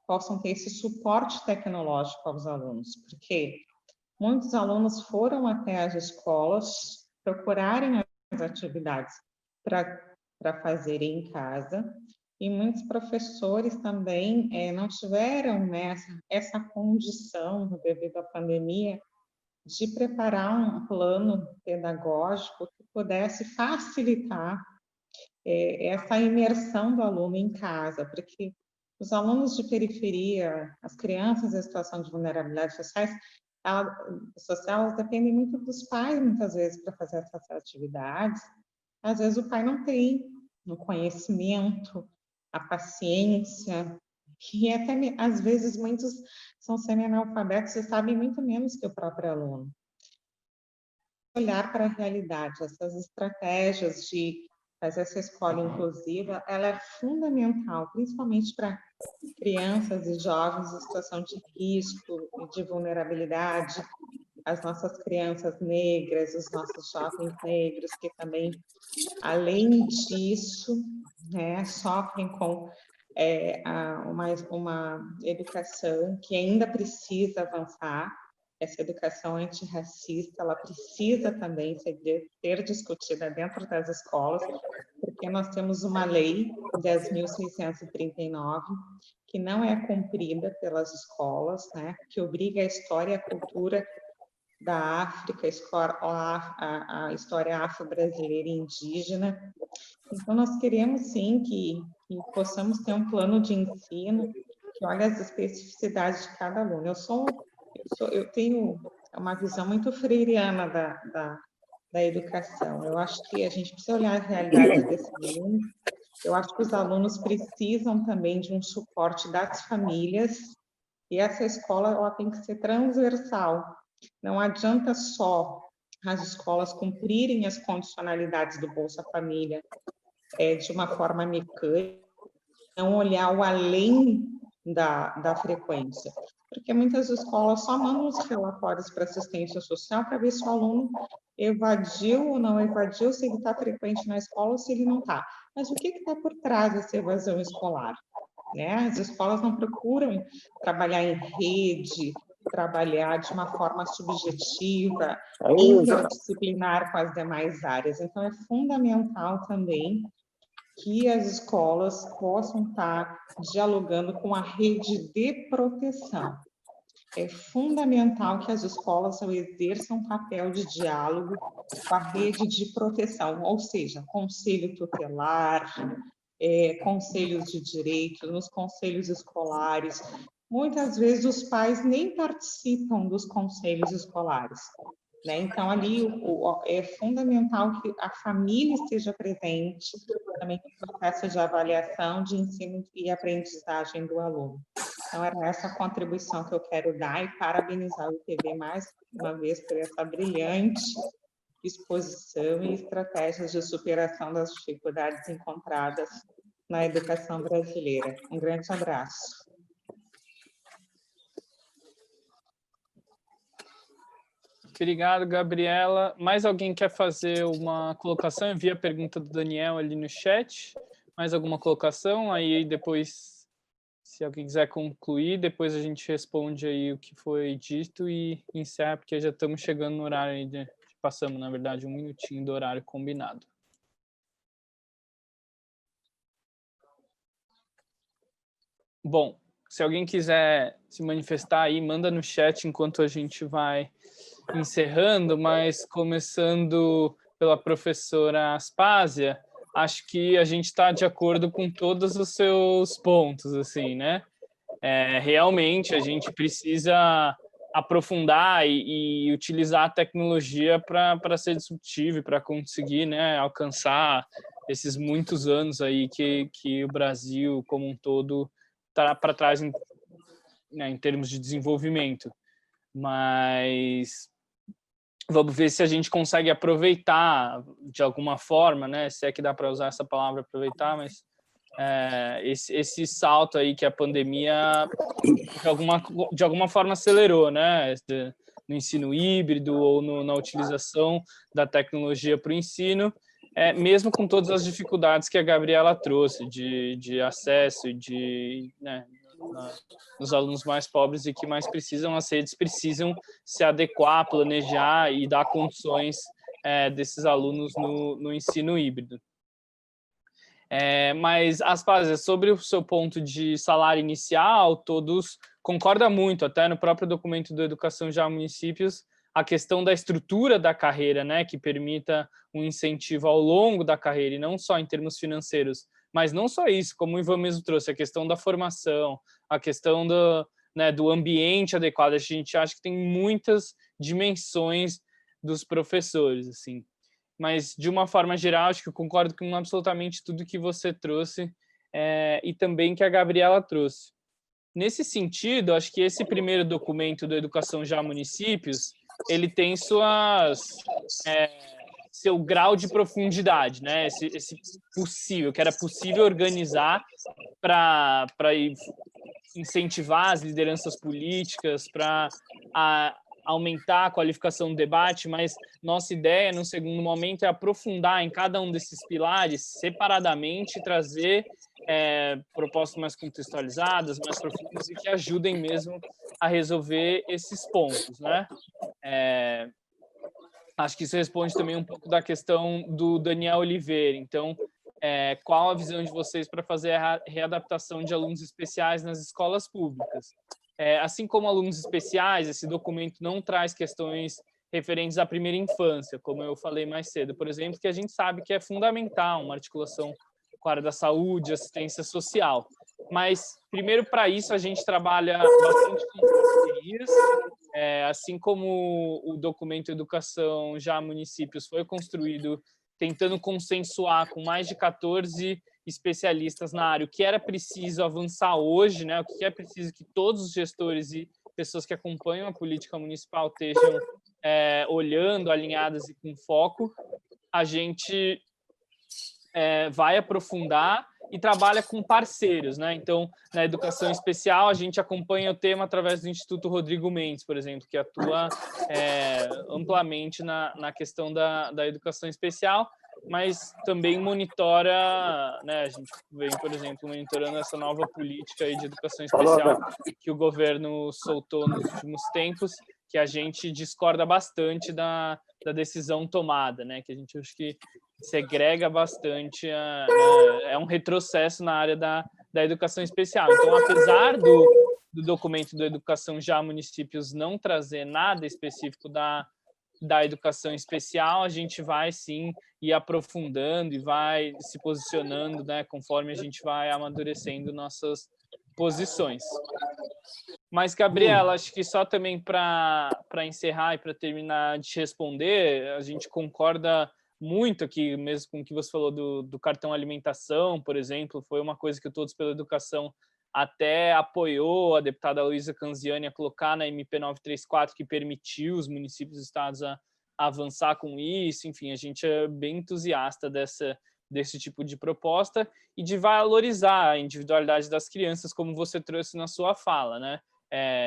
possam ter esse suporte tecnológico aos alunos, porque muitos alunos foram até as escolas procurarem as atividades para fazerem em casa, e muitos professores também não tiveram essa condição, devido à pandemia, de preparar um plano pedagógico que pudesse facilitar essa imersão do aluno em casa, porque os alunos de periferia, as crianças em situação de vulnerabilidade social, elas dependem muito dos pais, muitas vezes, para fazer essas atividades. Às vezes o pai não tem o conhecimento, a paciência, e até, às vezes, muitos são semi-analfabetos e sabem muito menos que o próprio aluno. Olhar para a realidade, essas estratégias de fazer essa escola inclusiva, ela é fundamental, principalmente para crianças e jovens em situação de risco e de vulnerabilidade, as nossas crianças negras, os nossos jovens negros, que também, além disso, sofrem com uma educação que ainda precisa avançar. Essa educação antirracista, ela precisa também ser discutida dentro das escolas, porque nós temos uma lei 10.639 que não é cumprida pelas escolas, que obriga a história e a cultura da África, a história afro-brasileira e indígena. Então, nós queremos, sim, que possamos ter um plano de ensino que olhe as especificidades de cada aluno. Eu tenho uma visão muito freiriana da educação. Eu acho que a gente precisa olhar a realidade desse aluno. Eu acho que os alunos precisam também de um suporte das famílias, e essa escola ela tem que ser transversal. Não adianta só as escolas cumprirem as condicionalidades do Bolsa Família de uma forma mecânica, não olhar o além da frequência, porque muitas escolas só mandam os relatórios para assistência social para ver se o aluno evadiu ou não evadiu, se ele está frequente na escola ou se ele não está. Mas o que está por trás dessa evasão escolar? As escolas não procuram trabalhar em rede, trabalhar de uma forma subjetiva, interdisciplinar com as demais áreas. Então, é fundamental também que as escolas possam estar dialogando com a rede de proteção. é fundamental que as escolas exerçam um papel de diálogo com a rede de proteção, ou seja, conselho tutelar, conselhos de direito, nos conselhos escolares. Muitas vezes os pais nem participam dos conselhos escolares, né? Então, ali é fundamental que a família esteja presente também no processo de avaliação, de ensino e aprendizagem do aluno. Então, era essa a contribuição que eu quero dar e parabenizar o ITB mais uma vez por essa brilhante exposição e estratégias de superação das dificuldades encontradas na educação brasileira. Um grande abraço. Obrigado, Gabriela. Mais alguém quer fazer uma colocação? Eu vi a pergunta do Daniel ali no chat. Mais alguma colocação? Aí depois, se alguém quiser concluir, depois a gente responde aí o que foi dito e encerra, porque já estamos chegando no horário aí passamos, na verdade, 1 minutinho do horário combinado. Bom, se alguém quiser se manifestar aí, manda no chat enquanto a gente vai encerrando, mas começando pela professora Aspásia, acho que a gente está de acordo com todos os seus pontos, assim, né? Realmente a gente precisa aprofundar e utilizar a tecnologia para ser disruptivo, para conseguir, né, alcançar esses muitos anos aí que o Brasil como um todo está para trás em termos de desenvolvimento. Mas vamos ver se a gente consegue aproveitar de alguma forma, né? Se é que dá para usar essa palavra aproveitar, mas esse salto aí que a pandemia de alguma forma acelerou, né? No ensino híbrido ou na utilização da tecnologia para o ensino, mesmo com todas as dificuldades que a Gabriela trouxe de acesso e de, né, nos alunos mais pobres e que mais precisam, as redes precisam se adequar, planejar e dar condições desses alunos no ensino híbrido. Mas, Aspásia, sobre o seu ponto de salário inicial, todos concordam muito, até no próprio documento do Educação Já Municípios, a questão da estrutura da carreira, né, que permita um incentivo ao longo da carreira, e não só em termos financeiros, mas não só isso, como o Ivan mesmo trouxe, a questão da formação, a questão do ambiente adequado. A gente acha que tem muitas dimensões dos professores, assim. Mas, de uma forma geral, acho que eu concordo com absolutamente tudo que você trouxe e também que a Gabriela trouxe. Nesse sentido, acho que esse primeiro documento do Educação Já Municípios, ele tem seu grau de profundidade, né? Esse possível, que era possível organizar para incentivar as lideranças políticas, para aumentar a qualificação do debate, mas nossa ideia, no segundo momento, é aprofundar em cada um desses pilares separadamente e trazer propostas mais contextualizadas, mais profundas e que ajudem mesmo a resolver esses pontos, né? Acho que isso responde também um pouco da questão do Daniel Oliveira. Então, qual a visão de vocês para fazer a readaptação de alunos especiais nas escolas públicas? Assim como alunos especiais, esse documento não traz questões referentes à primeira infância, como eu falei mais cedo, por exemplo, que a gente sabe que é fundamental uma articulação com a área da saúde, assistência social. Mas, primeiro, para isso, a gente trabalha bastante com parcerias, assim como o documento Educação Já Municípios foi construído tentando consensuar com mais de 14 especialistas na área o que era preciso avançar hoje, né? O que é preciso que todos os gestores e pessoas que acompanham a política municipal estejam olhando, alinhadas e com foco. A gente vai aprofundar e trabalha com parceiros, né? Então, na educação especial, a gente acompanha o tema através do Instituto Rodrigo Mendes, por exemplo, que atua amplamente na questão da educação especial, mas também monitora, né? A gente vem, por exemplo, monitorando essa nova política aí de educação especial que o governo soltou nos últimos tempos, que a gente discorda bastante da decisão tomada, né? Que a gente acha que segrega bastante, é um retrocesso na área da educação especial. Então, apesar do documento da educação já municípios não trazer nada específico da educação especial, a gente vai sim ir aprofundando e vai se posicionando, né, conforme a gente vai amadurecendo nossas posições. Mas, Gabriela, acho que só também para encerrar e para terminar de responder, a gente concorda muito aqui mesmo com o que você falou do cartão alimentação, por exemplo, foi uma coisa que o Todos pela Educação até apoiou a deputada Luísa Canziani a colocar na MP 934, que permitiu os municípios e estados a avançar com isso. Enfim, a gente é bem entusiasta desse tipo de proposta e de valorizar a individualidade das crianças, como você trouxe na sua fala, né?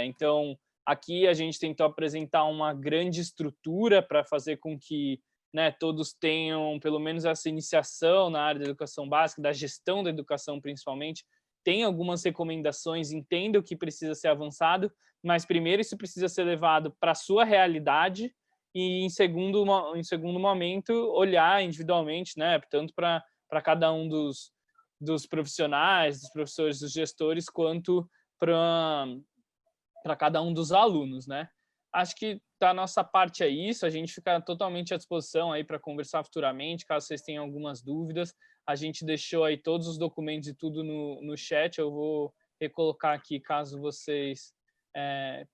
Então, aqui a gente tentou apresentar uma grande estrutura para fazer com que, né, todos tenham pelo menos essa iniciação na área da educação básica, da gestão da educação principalmente. Tem algumas recomendações, entenda o que precisa ser avançado, mas primeiro isso precisa ser levado para a sua realidade e, em segundo momento, olhar individualmente, né, tanto para cada um dos profissionais, dos professores, dos gestores, quanto para cada um dos alunos, né? Acho que da nossa parte é isso, a gente fica totalmente à disposição aí para conversar futuramente, caso vocês tenham algumas dúvidas. A gente deixou aí todos os documentos e tudo no chat, eu vou recolocar aqui caso vocês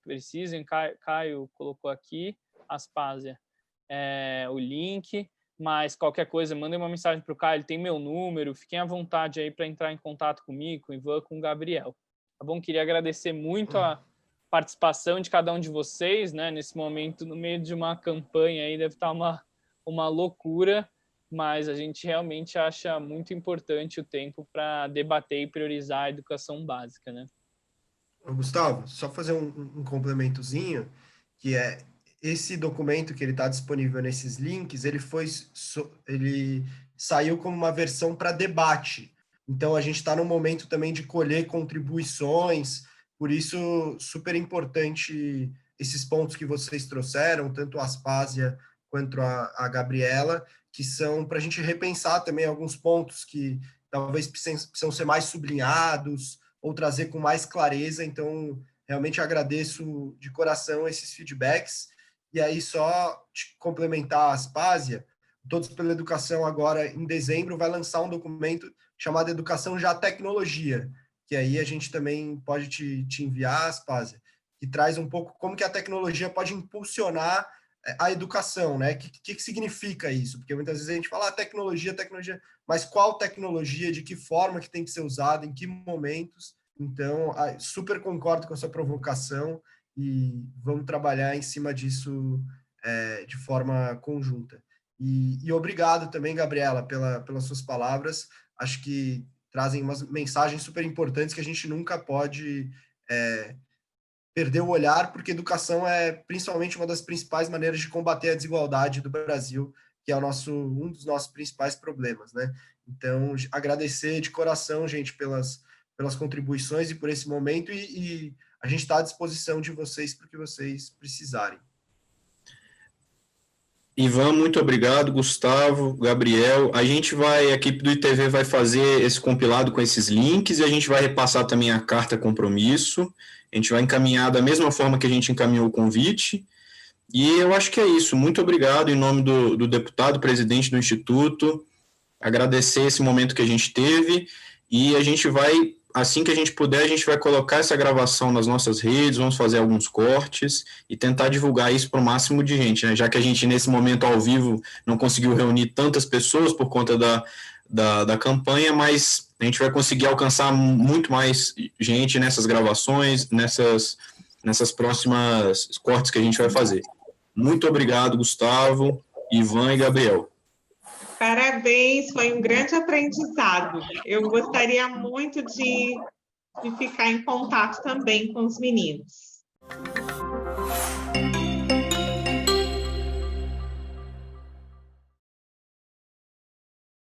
precisem. Caio colocou aqui, Aspásia, o link, mas qualquer coisa, mandem uma mensagem para o Caio, ele tem meu número, fiquem à vontade aí para entrar em contato comigo, com o Ivan, com o Gabriel. Tá bom? Queria agradecer muito a participação de cada um de vocês, né? Nesse momento, no meio de uma campanha aí, deve estar uma loucura, mas a gente realmente acha muito importante o tempo para debater e priorizar a educação básica, né? Gustavo, só fazer um complementozinho, que é esse documento que ele está disponível nesses links, ele saiu como uma versão para debate. Então, a gente está no momento também de colher contribuições, por isso, super importante esses pontos que vocês trouxeram, tanto a Aspásia quanto a Gabriela, que são para a gente repensar também alguns pontos que talvez precisam ser mais sublinhados ou trazer com mais clareza. Então, realmente agradeço de coração esses feedbacks. E aí, só complementar a Aspásia, Todos pela Educação agora, em dezembro, vai lançar um documento chamado Educação Já Tecnologia, que aí a gente também pode te enviar, Aspásia, que traz um pouco como que a tecnologia pode impulsionar a educação, né? O que significa isso? Porque muitas vezes a gente fala tecnologia, mas qual tecnologia, de que forma que tem que ser usada, em que momentos? Então, super concordo com a sua provocação e vamos trabalhar em cima disso de forma conjunta. E obrigado também, Gabriela, pelas suas palavras. Acho que trazem umas mensagens super importantes que a gente nunca pode perder o olhar, porque educação é principalmente uma das principais maneiras de combater a desigualdade do Brasil, que é um dos nossos principais problemas, né? Então, agradecer de coração, gente, pelas contribuições e por esse momento, e a gente está à disposição de vocês para o que vocês precisarem. Ivan, muito obrigado, Gustavo, Gabriel. A equipe do ITV vai fazer esse compilado com esses links e a gente vai repassar também a carta compromisso. A gente vai encaminhar da mesma forma que a gente encaminhou o convite. E eu acho que é isso. Muito obrigado em nome do deputado, presidente do Instituto, agradecer esse momento que a gente teve e a gente vai, assim que a gente puder, a gente vai colocar essa gravação nas nossas redes, vamos fazer alguns cortes e tentar divulgar isso para o máximo de gente, né? Já que a gente, nesse momento, ao vivo, não conseguiu reunir tantas pessoas por conta da campanha, mas a gente vai conseguir alcançar muito mais gente nessas gravações, nessas próximas cortes que a gente vai fazer. Muito obrigado, Gustavo, Ivan e Gabriel. Parabéns, foi um grande aprendizado. Eu gostaria muito de ficar em contato também com os meninos.